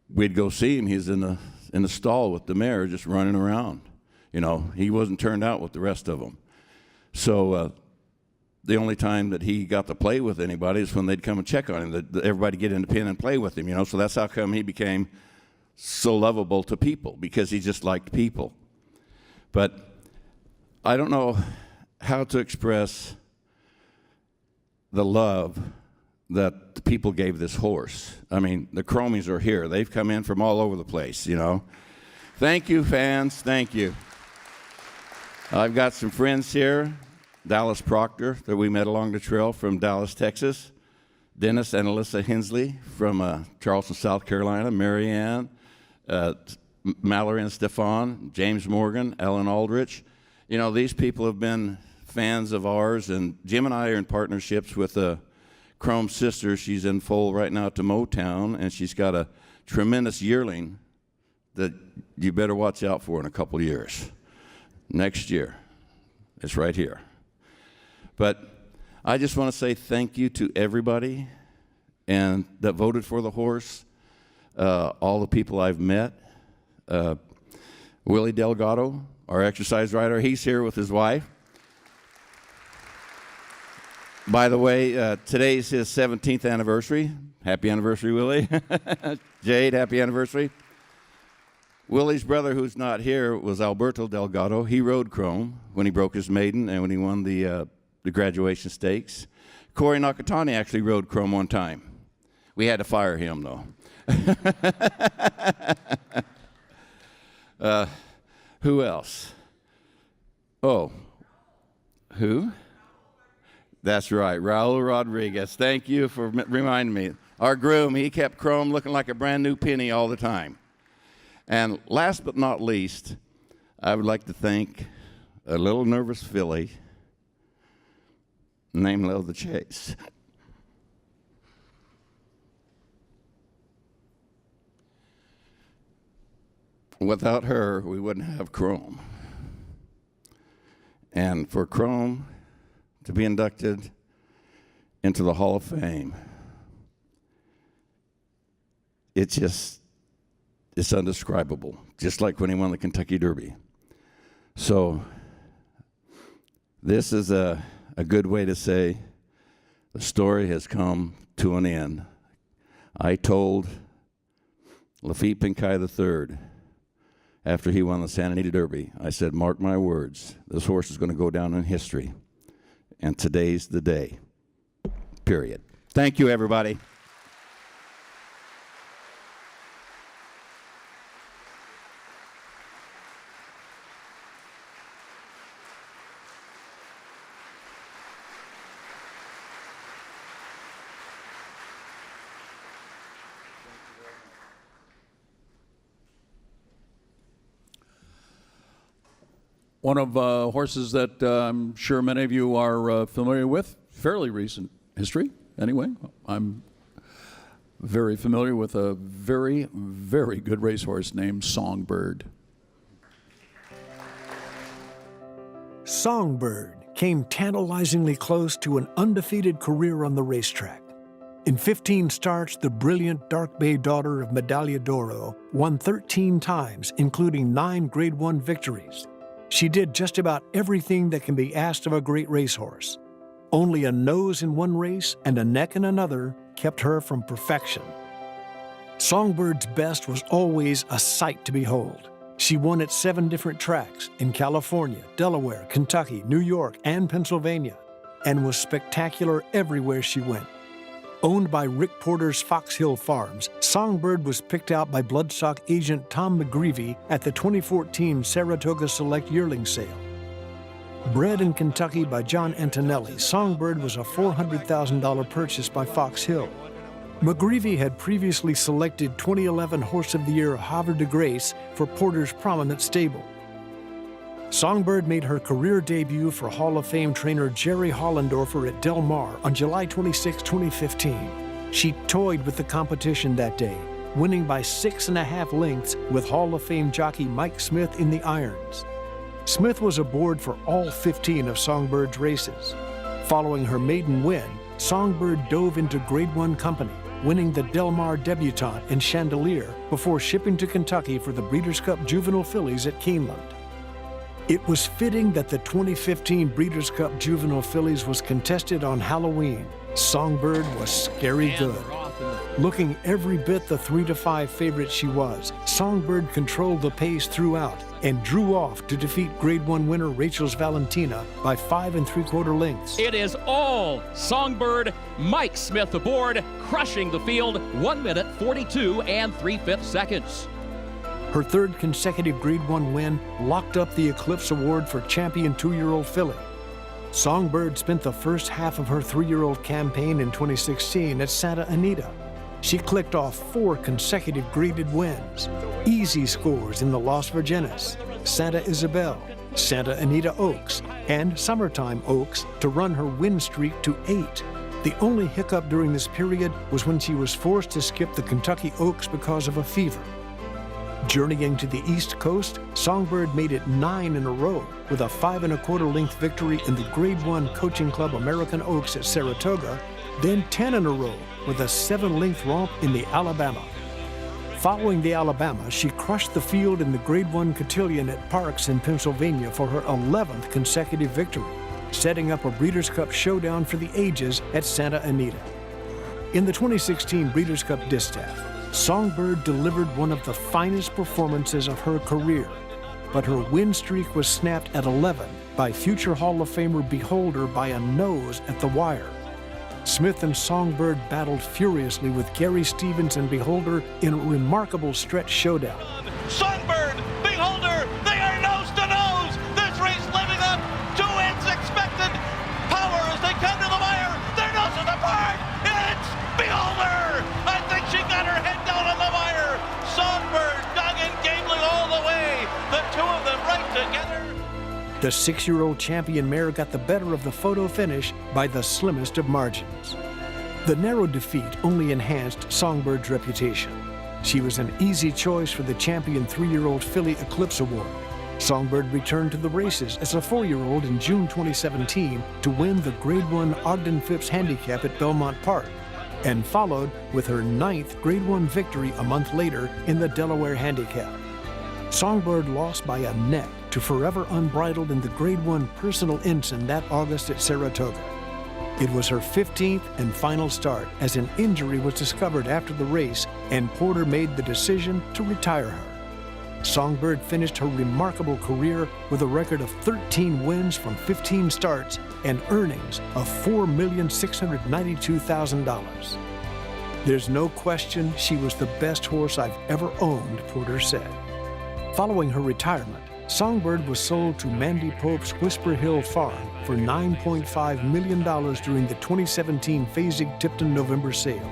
we'd go see him. He's in the stall with the mare just running around. You know, he wasn't turned out with the rest of them. So the only time that he got to play with anybody is when they'd come and check on him. Everybody get in the pen and play with him, you know. So that's how come he became so lovable to people, because he just liked people. But I don't know how to express the love that the people gave this horse. I mean, the Chromies are here. They've come in from all over the place, you know. Thank you, fans. Thank you. I've got some friends here. Dallas Proctor, that we met along the trail from Dallas, Texas. Dennis and Alyssa Hensley from Charleston, South Carolina. Mary Ann, Mallory and Stefan, James Morgan, Ellen Aldrich. You know, these people have been fans of ours, and Jim and I are in partnerships with Chrome sister. She's in foal right now to Motown, and she's got a tremendous yearling that you better watch out for in a couple years. Next year. It's right here. But I just want to say thank you to everybody and that voted for the horse, all the people I've met. Willie Delgado, our exercise rider, he's here with his wife. By the way, today's his 17th anniversary. Happy anniversary, Willie. Jade, happy anniversary. Willie's brother, who's not here, was Alberto Delgado. He rode Chrome when he broke his maiden and when he won the graduation stakes. Corey Nakatani actually rode Chrome one time. We had to fire him, though. Who else? Oh, who? That's right, Raul Rodriguez. Thank you for reminding me. Our groom, he kept Chrome looking like a brand new penny all the time. And last but not least, I would like to thank a little nervous filly named Lil the Chase. Without her, we wouldn't have Chrome. And for Chrome to be inducted into the Hall of Fame, it's undescribable, just like when he won the Kentucky Derby. So this is a good way to say the story has come to an end. I told Lafitte Pinkai III, after he won the Santa Anita Derby, I said, mark my words, this horse is going to go down in history, and today's the day, period. Thank you, everybody. One of horses that I'm sure many of you are familiar with, fairly recent history anyway. I'm very familiar with a very, very good racehorse named Songbird. Songbird came tantalizingly close to an undefeated career on the racetrack. In 15 starts, the brilliant Dark Bay daughter of Medaglia d'Oro won 13 times, including 9 Grade 1 victories. She did just about everything that can be asked of a great racehorse. Only a nose in one race and a neck in another kept her from perfection. Songbird's best was always a sight to behold. She won at 7 different tracks in California, Delaware, Kentucky, New York, and Pennsylvania, and was spectacular everywhere she went. Owned by Rick Porter's Fox Hill Farms, Songbird was picked out by bloodstock agent Tom McGreevy at the 2014 Saratoga Select Yearling Sale. Bred in Kentucky by John Antonelli, Songbird was a $400,000 purchase by Fox Hill. McGreevy had previously selected 2011 Horse of the Year Havre de Grace for Porter's prominent stable. Songbird made her career debut for Hall of Fame trainer Jerry Hollendorfer at Del Mar on July 26, 2015. She toyed with the competition that day, winning by 6.5 lengths with Hall of Fame jockey Mike Smith in the irons. Smith was aboard for all 15 of Songbird's races. Following her maiden win, Songbird dove into Grade 1 company, winning the Del Mar Debutante and Chandelier before shipping to Kentucky for the Breeders' Cup Juvenile Fillies at Keeneland. It was fitting that the 2015 Breeders' Cup Juvenile Fillies was contested on Halloween. Songbird was scary good. Looking every bit the 3-5 favorite she was, Songbird controlled the pace throughout and drew off to defeat Grade 1 winner Rachel's Valentina by 5 3/4 lengths. It is all Songbird. Mike Smith aboard, crushing the field, 1 minute 42 3/5 seconds. Her third consecutive Grade 1 win locked up the Eclipse Award for Champion 2-year-old filly. Songbird spent the first half of her 3-year-old campaign in 2016 at Santa Anita. She clicked off 4 consecutive graded wins, easy scores in the Las Virgenes, Santa Isabel, Santa Anita Oaks, and Summertime Oaks to run her win streak to 8. The only hiccup during this period was when she was forced to skip the Kentucky Oaks because of a fever. Journeying to the East Coast, Songbird made it 9 in a row with a 5 1/4 length victory in the Grade 1 Coaching Club American Oaks at Saratoga, then 10 in a row with a 7-length romp in the Alabama. Following the Alabama, she crushed the field in the Grade 1 Cotillion at Parks in Pennsylvania for her 11th consecutive victory, setting up a Breeders' Cup showdown for the ages at Santa Anita. In the 2016 Breeders' Cup Distaff, Songbird delivered one of the finest performances of her career, but her win streak was snapped at 11 by future Hall of Famer Beholder by a nose at the wire. Smith and Songbird battled furiously with Gary Stevens and Beholder in a remarkable stretch showdown. Songbird, Beholder, they are nose to nose. This race living up to its expected power as they come to the The 6-year-old champion mare got the better of the photo finish by the slimmest of margins. The narrow defeat only enhanced Songbird's reputation. She was an easy choice for the champion 3-year-old filly Eclipse Award. Songbird returned to the races as a 4-year-old in June 2017 to win the Grade 1 Ogden Phipps Handicap at Belmont Park, and followed with her 9th Grade 1 victory a month later in the Delaware Handicap. Songbird lost by a neck to Forever Unbridled in the Grade 1 Personal Ensign that August at Saratoga. It was her 15th and final start as an injury was discovered after the race and Porter made the decision to retire her. Songbird finished her remarkable career with a record of 13 wins from 15 starts and earnings of $4,692,000. There's no question she was the best horse I've ever owned, Porter said. Following her retirement, Songbird was sold to Mandy Pope's Whisper Hill Farm for $9.5 million during the 2017 Fasig-Tipton November sale.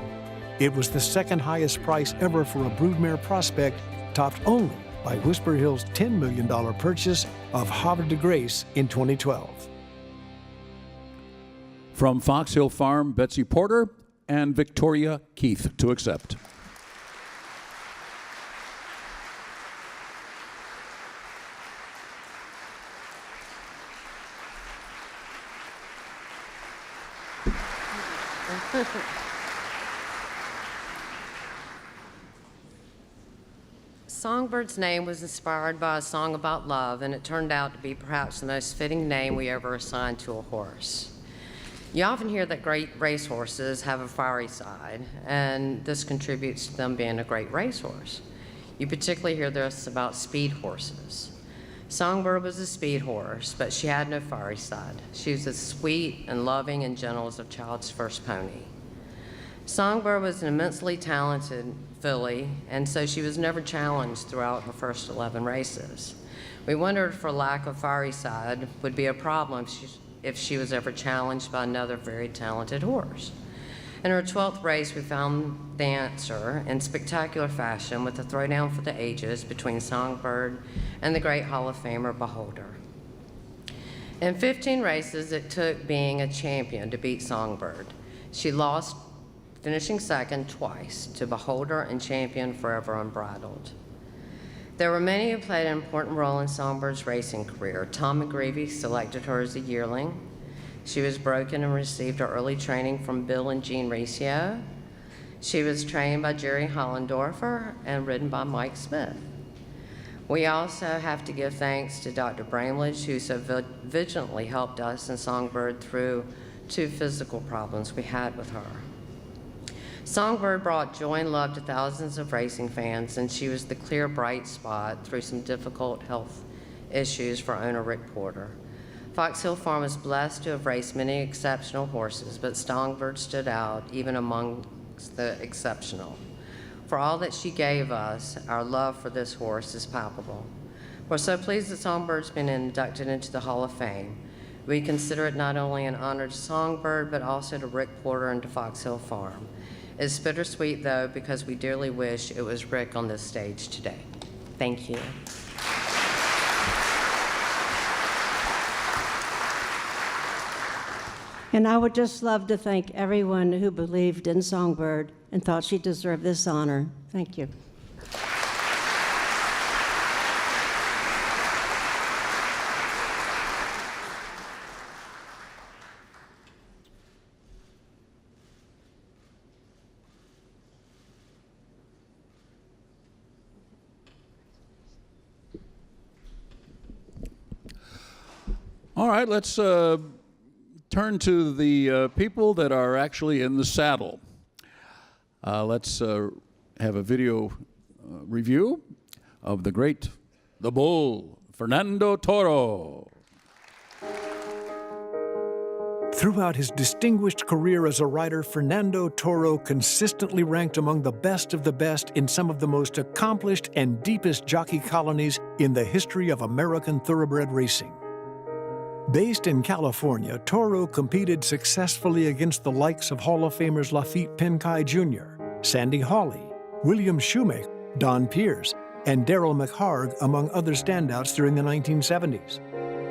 It was the second highest price ever for a broodmare prospect, topped only by Whisper Hill's $10 million purchase of Havre de Grace in 2012. From Fox Hill Farm, Betsy Porter and Victoria Keith to accept. Songbird's name was inspired by a song about love, and it turned out to be perhaps the most fitting name we ever assigned to a horse. You often hear that great racehorses have a fiery side, and this contributes to them being a great racehorse. You particularly hear this about speed horses. Songbird was a speed horse, but she had no fiery side. She was as sweet and loving and gentle as a child's first pony. Songbird was an immensely talented filly, and so she was never challenged throughout her first 11 races. We wondered if her lack of fiery side would be a problem if she was ever challenged by another very talented horse. In her 12th race, we found the answer in spectacular fashion with a throwdown for the ages between Songbird and the great Hall of Famer Beholder. In 15 races, it took being a champion to beat Songbird. She lost, finishing second twice to Beholder and champion Forever Unbridled. There were many who played an important role in Songbird's racing career. Tom McGreevy selected her as a yearling. She was broken and received her early training from Bill and Jean Riccio. She was trained by Jerry Hollendorfer and ridden by Mike Smith. We also have to give thanks to Dr. Bramlage, who so vigilantly helped us and Songbird through 2 physical problems we had with her. Songbird brought joy and love to thousands of racing fans, and she was the clear bright spot through some difficult health issues for owner Rick Porter. Fox Hill Farm was blessed to have raced many exceptional horses, but Songbird stood out even amongst the exceptional. For all that she gave us, our love for this horse is palpable. We're so pleased that Songbird's been inducted into the Hall of Fame. We consider it not only an honor to Songbird, but also to Rick Porter and to Fox Hill Farm. It's bittersweet, though, because we dearly wish it was Rick on this stage today. Thank you. And I would just love to thank everyone who believed in Songbird and thought she deserved this honor. Thank you. All right, let's turn to the people that are actually in the saddle. Let's have a video review of the bull, Fernando Toro. Throughout his distinguished career as a rider, Fernando Toro consistently ranked among the best of the best in some of the most accomplished and deepest jockey colonies in the history of American thoroughbred racing. Based in California, Toro competed successfully against the likes of Hall of Famers Lafitte Pincay Jr., Sandy Hawley, William Shoemaker, Don Pierce, and Darrell McHargue, among other standouts during the 1970s.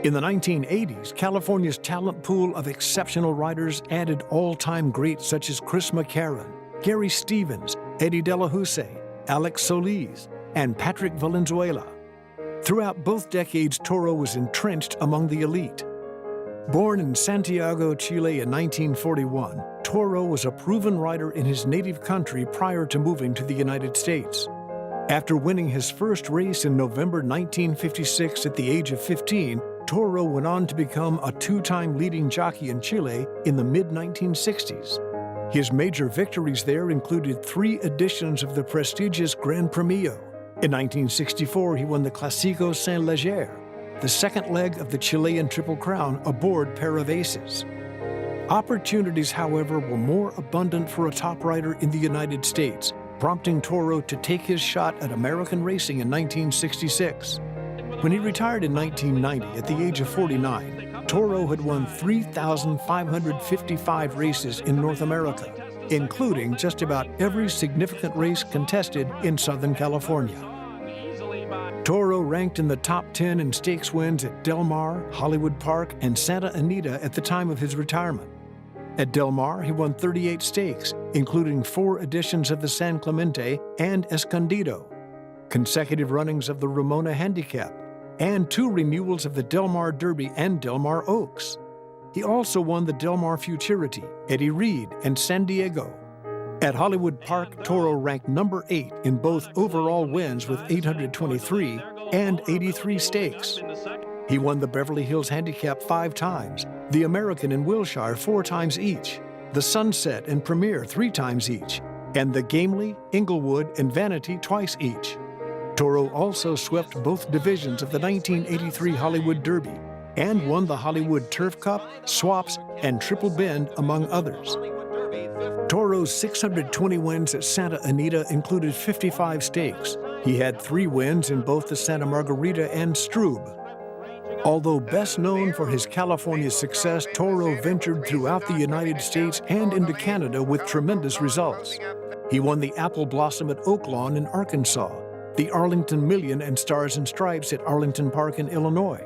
In the 1980s, California's talent pool of exceptional riders added all-time greats such as Chris McCarron, Gary Stevens, Eddie De La Houssaye, Alex Solis, and Patrick Valenzuela. Throughout both decades, Toro was entrenched among the elite. Born in Santiago, Chile in 1941, Toro was a proven rider in his native country prior to moving to the United States. After winning his first race in November 1956 at the age of 15, Toro went on to become a two-time leading jockey in Chile in the mid-1960s. His major victories there included 3 editions of the prestigious Gran Premio. In 1964, he won the Clásico Saint-Léger, the second leg of the Chilean Triple Crown aboard pair of aces. Opportunities, however, were more abundant for a top rider in the United States, prompting Toro to take his shot at American racing in 1966. When he retired in 1990 at the age of 49, Toro had won 3,555 races in North America, including just about every significant race contested in Southern California. Toro ranked in the top 10 in stakes wins at Del Mar, Hollywood Park, and Santa Anita at the time of his retirement. At Del Mar, he won 38 stakes, including 4 editions of the San Clemente and Escondido, consecutive runnings of the Ramona Handicap, and 2 renewals of the Del Mar Derby and Del Mar Oaks. He also won the Del Mar Futurity, Eddie Reed, and San Diego. At Hollywood Park, Toro ranked number 8 in both overall wins with 823 and 83 stakes. He won the Beverly Hills Handicap 5 times, the American and Wilshire 4 times each, the Sunset and Premier 3 times each, and the Gamely, Inglewood, and Vanity twice each. Toro also swept both divisions of the 1983 Hollywood Derby and won the Hollywood Turf Cup, Swaps, and Triple Bend, among others. Toro's 620 wins at Santa Anita included 55 stakes. He had 3 wins in both the Santa Margarita and Strube. Although best known for his California success, Toro ventured throughout the United States and into Canada with tremendous results. He won the Apple Blossom at Oaklawn in Arkansas, the Arlington Million and Stars and Stripes at Arlington Park in Illinois,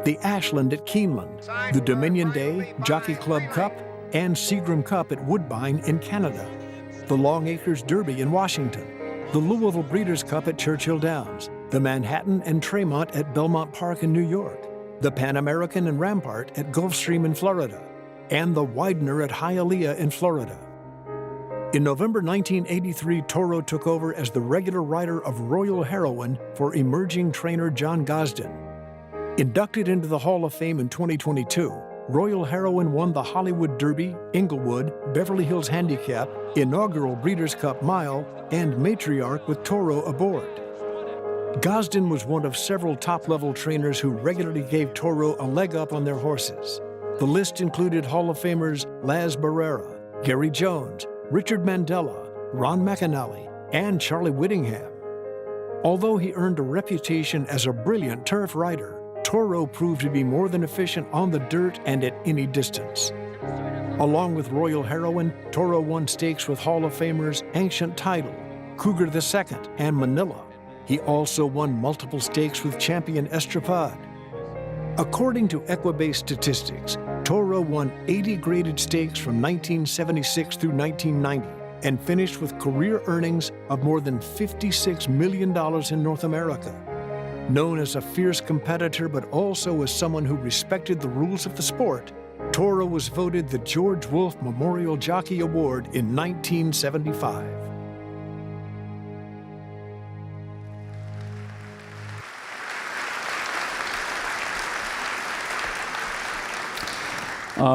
the Ashland at Keeneland, the Dominion Day, Jockey Club Cup, and Seagram Cup at Woodbine in Canada, the Long Acres Derby in Washington, the Louisville Breeders' Cup at Churchill Downs, the Manhattan and Tremont at Belmont Park in New York, the Pan American and Rampart at Gulfstream in Florida, and the Widener at Hialeah in Florida. In November 1983, Toro took over as the regular rider of Royal Heroine for emerging trainer John Gosden. Inducted into the Hall of Fame in 2022, Royal Heroine won the Hollywood Derby, Inglewood, Beverly Hills Handicap, inaugural Breeders' Cup Mile, and Matriarch with Toro aboard. Gosden was one of several top-level trainers who regularly gave Toro a leg up on their horses. The list included Hall of Famers Laz Barrera, Gary Jones, Richard Mandela, Ron McAnally, and Charlie Whittingham. Although he earned a reputation as a brilliant turf rider, Toro proved to be more than efficient on the dirt and at any distance. Along with Royal Heroine, Toro won stakes with Hall of Famers Ancient Title, Cougar II, and Manila. He also won multiple stakes with champion Estrapade. According to Equibase statistics, Toro won 80 graded stakes from 1976 through 1990 and finished with career earnings of more than $56 million in North America. Known as a fierce competitor but also as someone who respected the rules of the sport, Toro was voted the George Wolfe Memorial Jockey Award in 1975.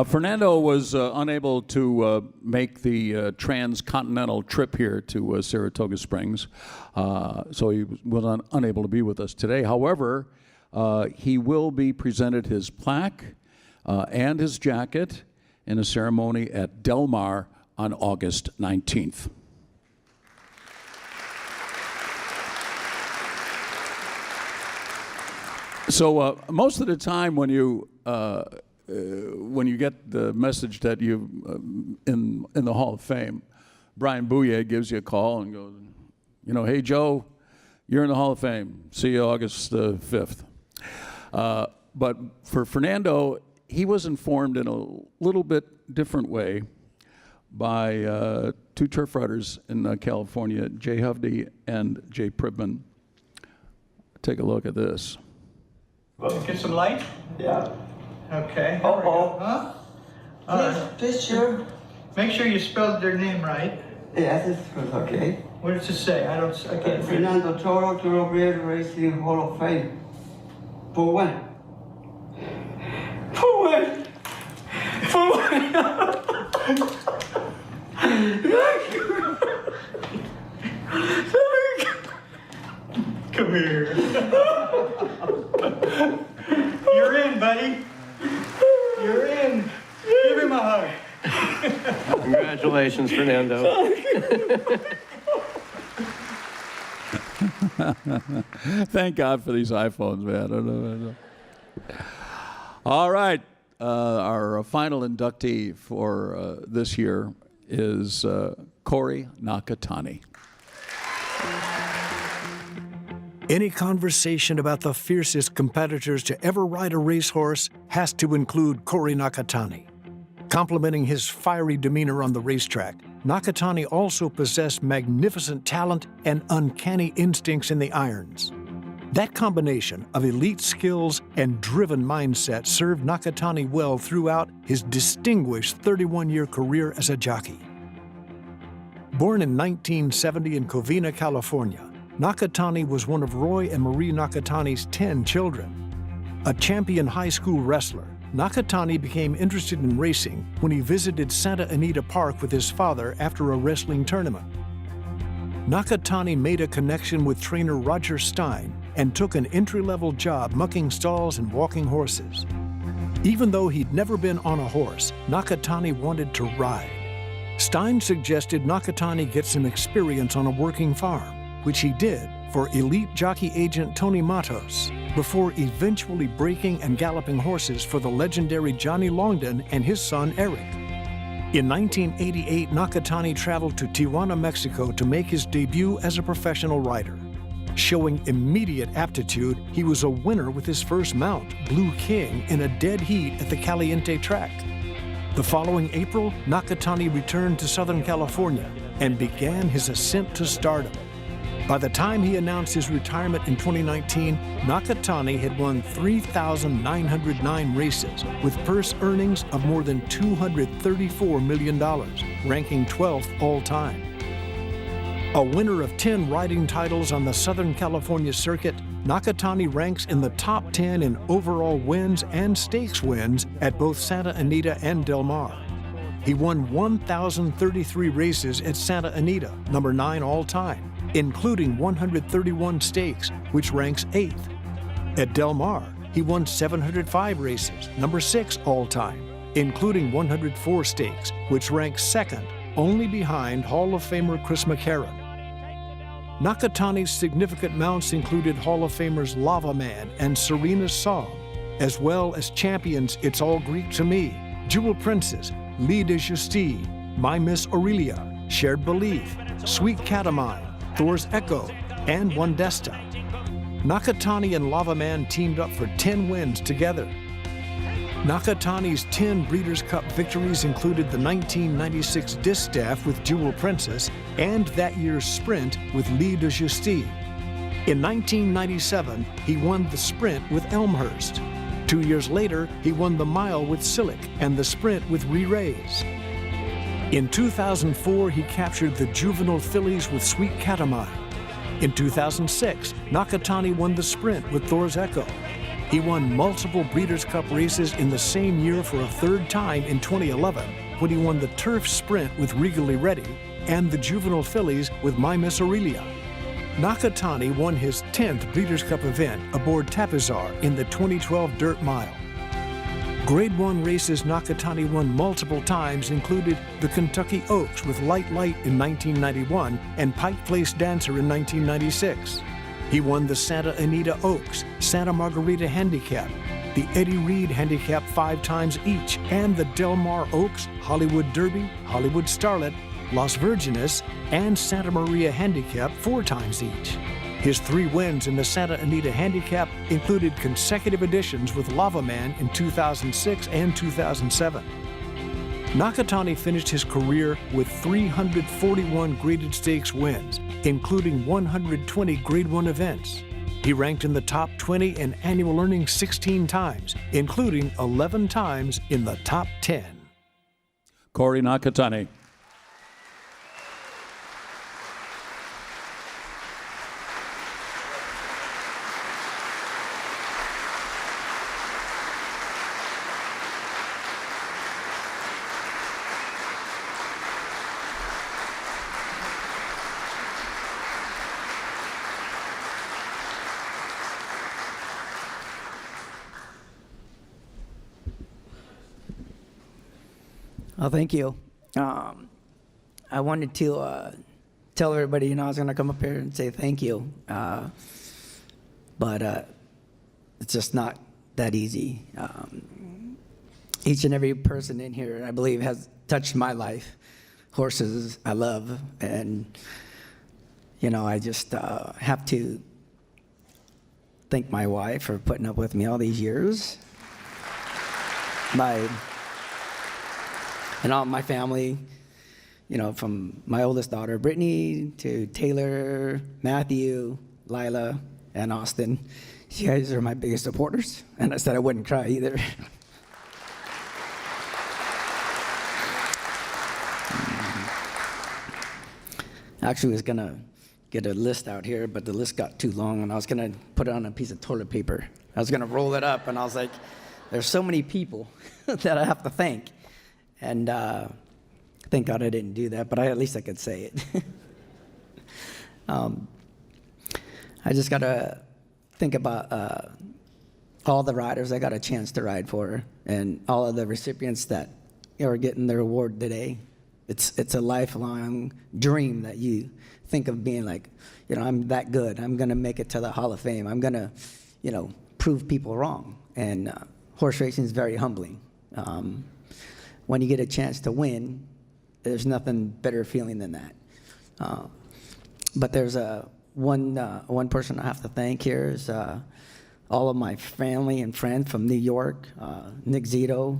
Fernando was unable to make the transcontinental trip here to Saratoga Springs, so he was unable to be with us today. However, he will be presented his plaque and his jacket in a ceremony at Del Mar on August 19th. So most of the time when you get the message that you in the Hall of Fame, Brian Bouye gives you a call and goes, you know, hey Joe, you're in the Hall of Fame. See you August 5th. But for Fernando, he was informed in a little bit different way by two turf riders in California, Jay Hovde and Jay Pribman. Take a look at this. Get some light? Yeah. Okay. Uh-oh. Huh? All right. Picture. Make sure you spelled their name right. Yes, it's okay. What does it say? I can't read. Fernando Toro, Thoroughbred Racing Hall of Fame. For when? For when? For when? Come here. You're in, buddy. You're in. Give him a hug. Congratulations, Fernando. Thank God for these iPhones, man. I don't know. All right. Our final inductee for this year is Corey Nakatani. Any conversation about the fiercest competitors to ever ride a racehorse has to include Corey Nakatani. Complementing his fiery demeanor on the racetrack, Nakatani also possessed magnificent talent and uncanny instincts in the irons. That combination of elite skills and driven mindset served Nakatani well throughout his distinguished 31-year career as a jockey. Born in 1970 in Covina, California, Nakatani was one of Roy and Marie Nakatani's 10 children. A champion high school wrestler, Nakatani became interested in racing when he visited Santa Anita Park with his father after a wrestling tournament. Nakatani made a connection with trainer Roger Stein and took an entry-level job mucking stalls and walking horses. Even though he'd never been on a horse, Nakatani wanted to ride. Stein suggested Nakatani get some experience on a working farm, which he did for elite jockey agent Tony Matos, before eventually breaking and galloping horses for the legendary Johnny Longden and his son Eric. In 1988, Nakatani traveled to Tijuana, Mexico to make his debut as a professional rider. Showing immediate aptitude, he was a winner with his first mount, Blue King, in a dead heat at the Caliente track. The following April, Nakatani returned to Southern California and began his ascent to stardom. By the time he announced his retirement in 2019, Nakatani had won 3,909 races with purse earnings of more than $234 million, ranking 12th all-time. A winner of 10 riding titles on the Southern California circuit, Nakatani ranks in the top 10 in overall wins and stakes wins at both Santa Anita and Del Mar. He won 1,033 races at Santa Anita, number 9 all-time, including 131 stakes, which ranks 8th. At Del Mar, he won 705 races, number 6 all-time, including 104 stakes, which ranks 2nd, only behind Hall of Famer Chris McCarron. Nakatani's significant mounts included Hall of Famers Lava Man and Serena's Song, as well as champions It's All Greek to Me, Jewel Princess, Lee de Justice, My Miss Aurelia, Shared Belief, Sweet Catamine, Thor's Echo, and Wondesta. Nakatani and Lava Man teamed up for 10 wins together. Nakatani's 10 Breeders' Cup victories included the 1996 Distaff with Jewel Princess and that year's Sprint with Lee de Justice. In 1997, he won the Sprint with Elmhurst. 2 years later, he won the Mile with Silic and the Sprint with Re-Rays. In 2004, he captured the Juvenile Fillies with Sweet Catamine. In 2006, Nakatani won the Sprint with Thor's Echo. He won multiple Breeders' Cup races in the same year for a third time in 2011, when he won the Turf Sprint with Regally Ready and the Juvenile Fillies with My Miss Aurelia. Nakatani won his 10th Breeders' Cup event aboard Tapizar in the 2012 Dirt Mile. Grade 1 races Nakatani won multiple times included the Kentucky Oaks with Light Light in 1991 and Pike Place Dancer in 1996. He won the Santa Anita Oaks, Santa Margarita Handicap, the Eddie Reed Handicap 5 times each, and the Del Mar Oaks, Hollywood Derby, Hollywood Starlet, Las Virgenes, and Santa Maria Handicap 4 times each. His 3 wins in the Santa Anita Handicap included consecutive editions with Lava Man in 2006 and 2007. Nakatani finished his career with 341 graded stakes wins, including 120 Grade 1 events. He ranked in the top 20 in annual earnings 16 times, including 11 times in the top 10. Corey Nakatani. Oh, thank you. I wanted to tell everybody, I was going to come up here and say thank you, but it's just not that easy. Each and every person in here, I believe, has touched my life. Horses I love, and I just have to thank my wife for putting up with me all these years. And all my family, from my oldest daughter, Brittany, to Taylor, Matthew, Lila, and Austin. You guys are my biggest supporters. And I said I wouldn't cry either. Actually, I was going to get a list out here, but the list got too long, and I was going to put it on a piece of toilet paper. I was going to roll it up, and I was like, there's so many people that I have to thank. And thank God I didn't do that, but at least I could say it. I just got to think about all the riders I got a chance to ride for, and all of the recipients that are getting their award today. It's a lifelong dream that you think of being like, I'm that good. I'm going to make it to the Hall of Fame. I'm going to, prove people wrong. And horse racing is very humbling. When you get a chance to win, there's nothing better feeling than that. But there's one person I have to thank here is all of my family and friends from New York, Nick Zito,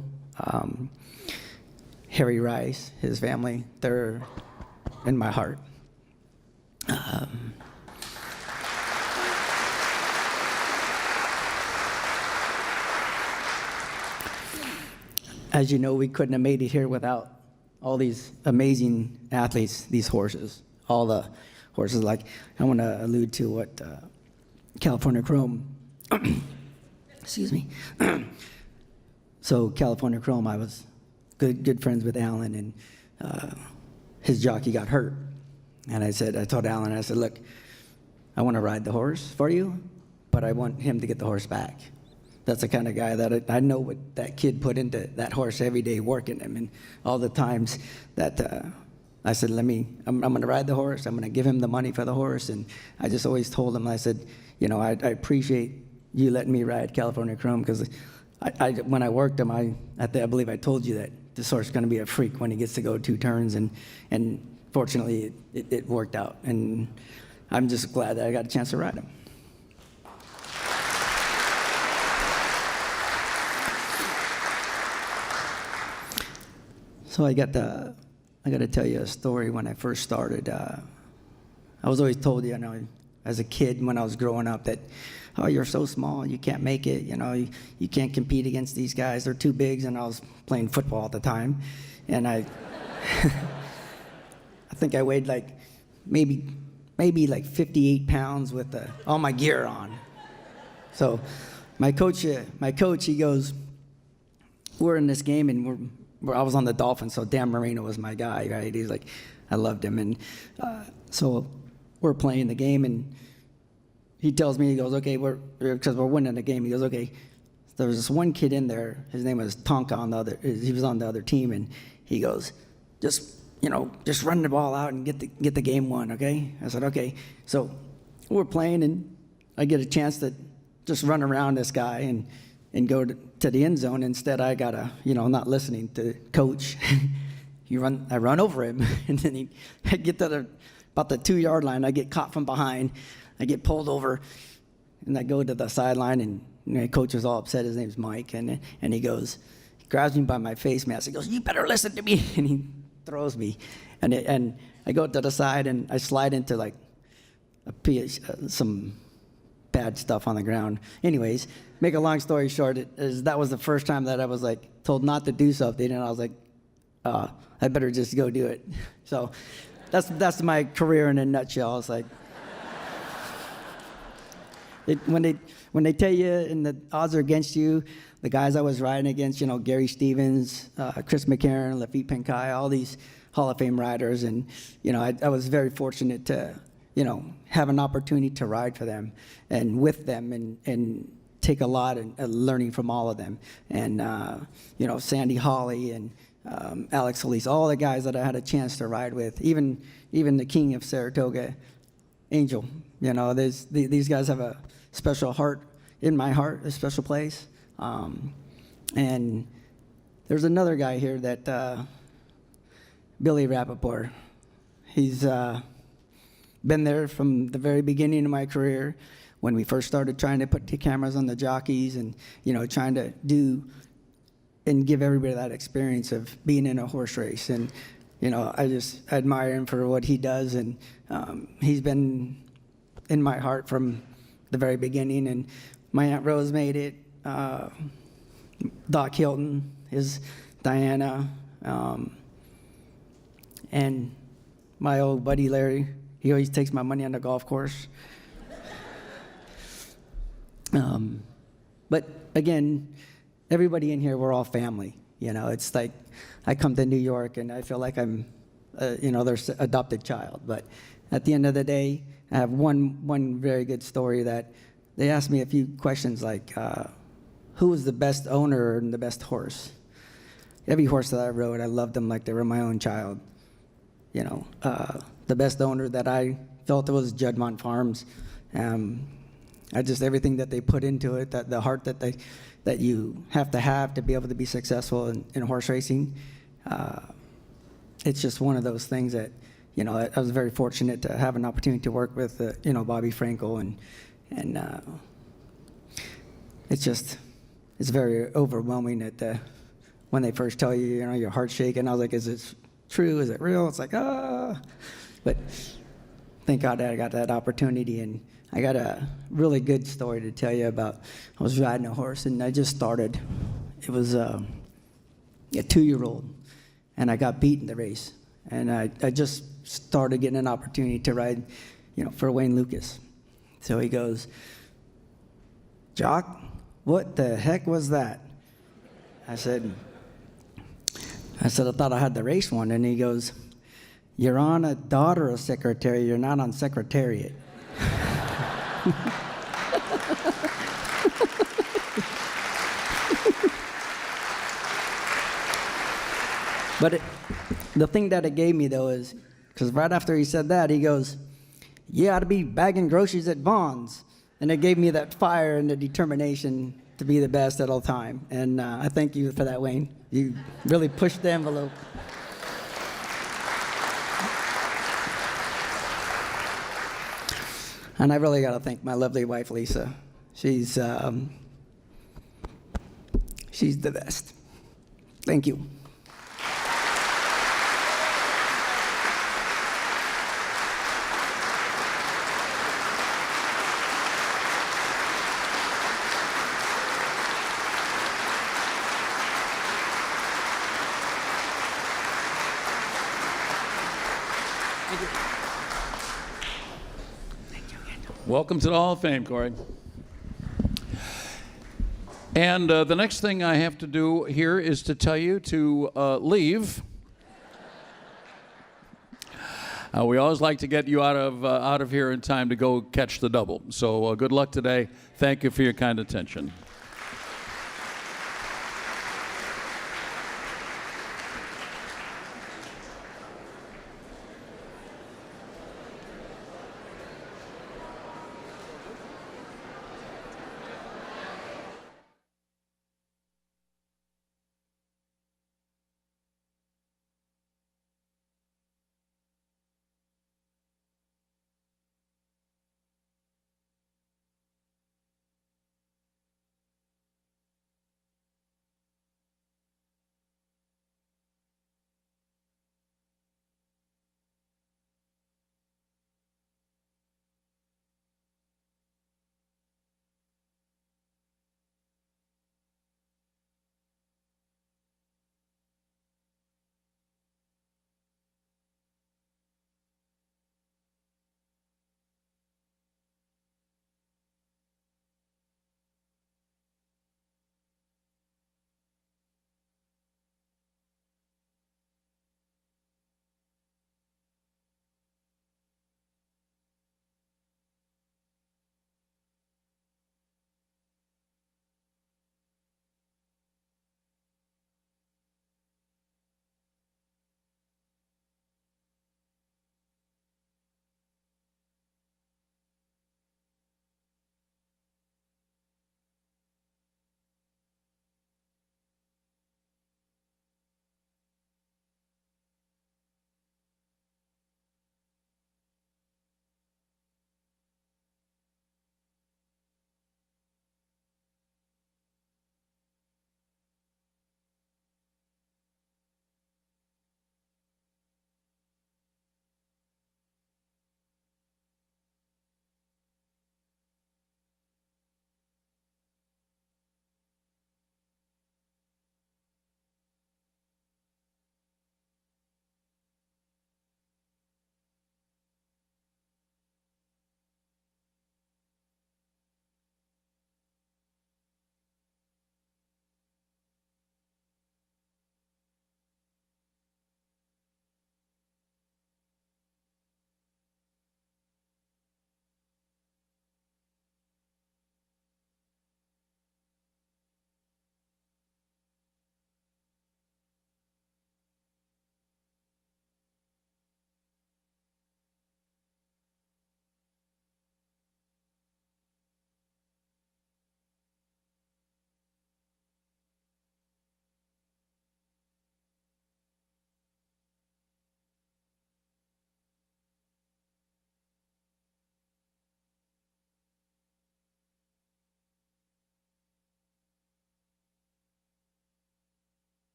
Harry Rice, his family. They're in my heart. As you know, we couldn't have made it here without all these amazing athletes, these horses, all the horses. Like, I want to allude to what California Chrome, excuse me. So California Chrome, I was good friends with Alan, and his jockey got hurt. And I told Alan, I said, look, I want to ride the horse for you, but I want him to get the horse back. That's the kind of guy that I know what that kid put into that horse every day, working him, and all the times that I said, I'm going to ride the horse. I'm going to give him the money for the horse. And I just always told him, I said, I appreciate you letting me ride California Chrome, because when I worked him, I believe I told you that this horse is going to be a freak when he gets to go 2 turns, and fortunately it worked out. And I'm just glad that I got a chance to ride him. So I got to tell you a story. When I first started, I was always told, as a kid when I was growing up, that, oh, you're so small, you can't make it, you can't compete against these guys, they're too big. And I was playing football at the time, and I think I weighed like maybe like 58 pounds with all my gear on. So my coach, he goes, we're in this game, and I was on the Dolphins, so Dan Marino was my guy, right? He's like, I loved him. And so we're playing the game, and he tells me, he goes, okay, because we're winning the game. He goes, okay, there was this one kid in there. His name was Tonka. He was on the other team, and he goes, just run the ball out and get the game won, okay? I said, okay. So we're playing, and I get a chance to just run around this guy and go to the end zone. Instead, I gotta, not listening to coach. I run over him, and then I get to about the 2-yard line. I get caught from behind. I get pulled over, and I go to the sideline, and my coach is all upset. His name's Mike, and he grabs me by my face mask. He goes, "You better listen to me," and he throws me, and I go to the side, and I slide into like some bad stuff on the ground. Anyways, make a long story short, that was the first time that I was like told not to do something, and I was like, I better just go do it. So that's my career in a nutshell. It's like when they tell you and the odds are against you, the guys I was riding against, Gary Stevens, Chris McCarron, Lafitte Penkai, all these Hall of Fame riders, and I was very fortunate to have an opportunity to ride for them and with them and take a lot and learning from all of them. And Sandy Hawley and Alex Solis, all the guys that I had a chance to ride with, even the King of Saratoga, Angel. These guys have a special heart in my heart, a special place. And there's another guy here that Billy Rappaport. He's been there from the very beginning of my career, when we first started trying to put the cameras on the jockeys and trying to do and give everybody that experience of being in a horse race. And I just admire him for what he does, and he's been in my heart from the very beginning. And my Aunt Rose made it, Doc Hilton, his Diana, and my old buddy Larry. He always takes my money on the golf course. But again, everybody in here, we're all family. It's like I come to New York and I feel like I'm, their adopted child. But at the end of the day, I have one very good story that they asked me a few questions like, who was the best owner and the best horse? Every horse that I rode, I loved them like they were my own child. The best owner that I felt was Juddmonte Farms. Everything that they put into it, that the heart that you have to be able to be successful in horse racing. It's just one of those things that, I was very fortunate to have an opportunity to work with, Bobby Frankel, and it's very overwhelming when they first tell you, your heart's shaking. I was like, is it true? Is it real? It's like, But thank God that I got that opportunity, and I got a really good story to tell you about. I was riding a horse, and I just started. It was a 2-year-old, and I got beat in the race. And I just started getting an opportunity to ride, for Wayne Lucas. So he goes, "Jock, what the heck was that?" I said, I thought I had the race one. And he goes, "You're on a daughter of Secretary, you're not on Secretariat." But the thing that it gave me, though, is because right after he said that, he goes, "You ought to be bagging groceries at Vaughn's." And it gave me that fire and the determination to be the best at all time. And I thank you for that, Wayne. You really pushed the envelope. And I really got to thank my lovely wife, Lisa. She's the best. Thank you. Welcome to the Hall of Fame, Corey. And the next thing I have to do here is to tell you to leave. We always like to get you out of here in time to go catch the double. So good luck today. Thank you for your kind attention.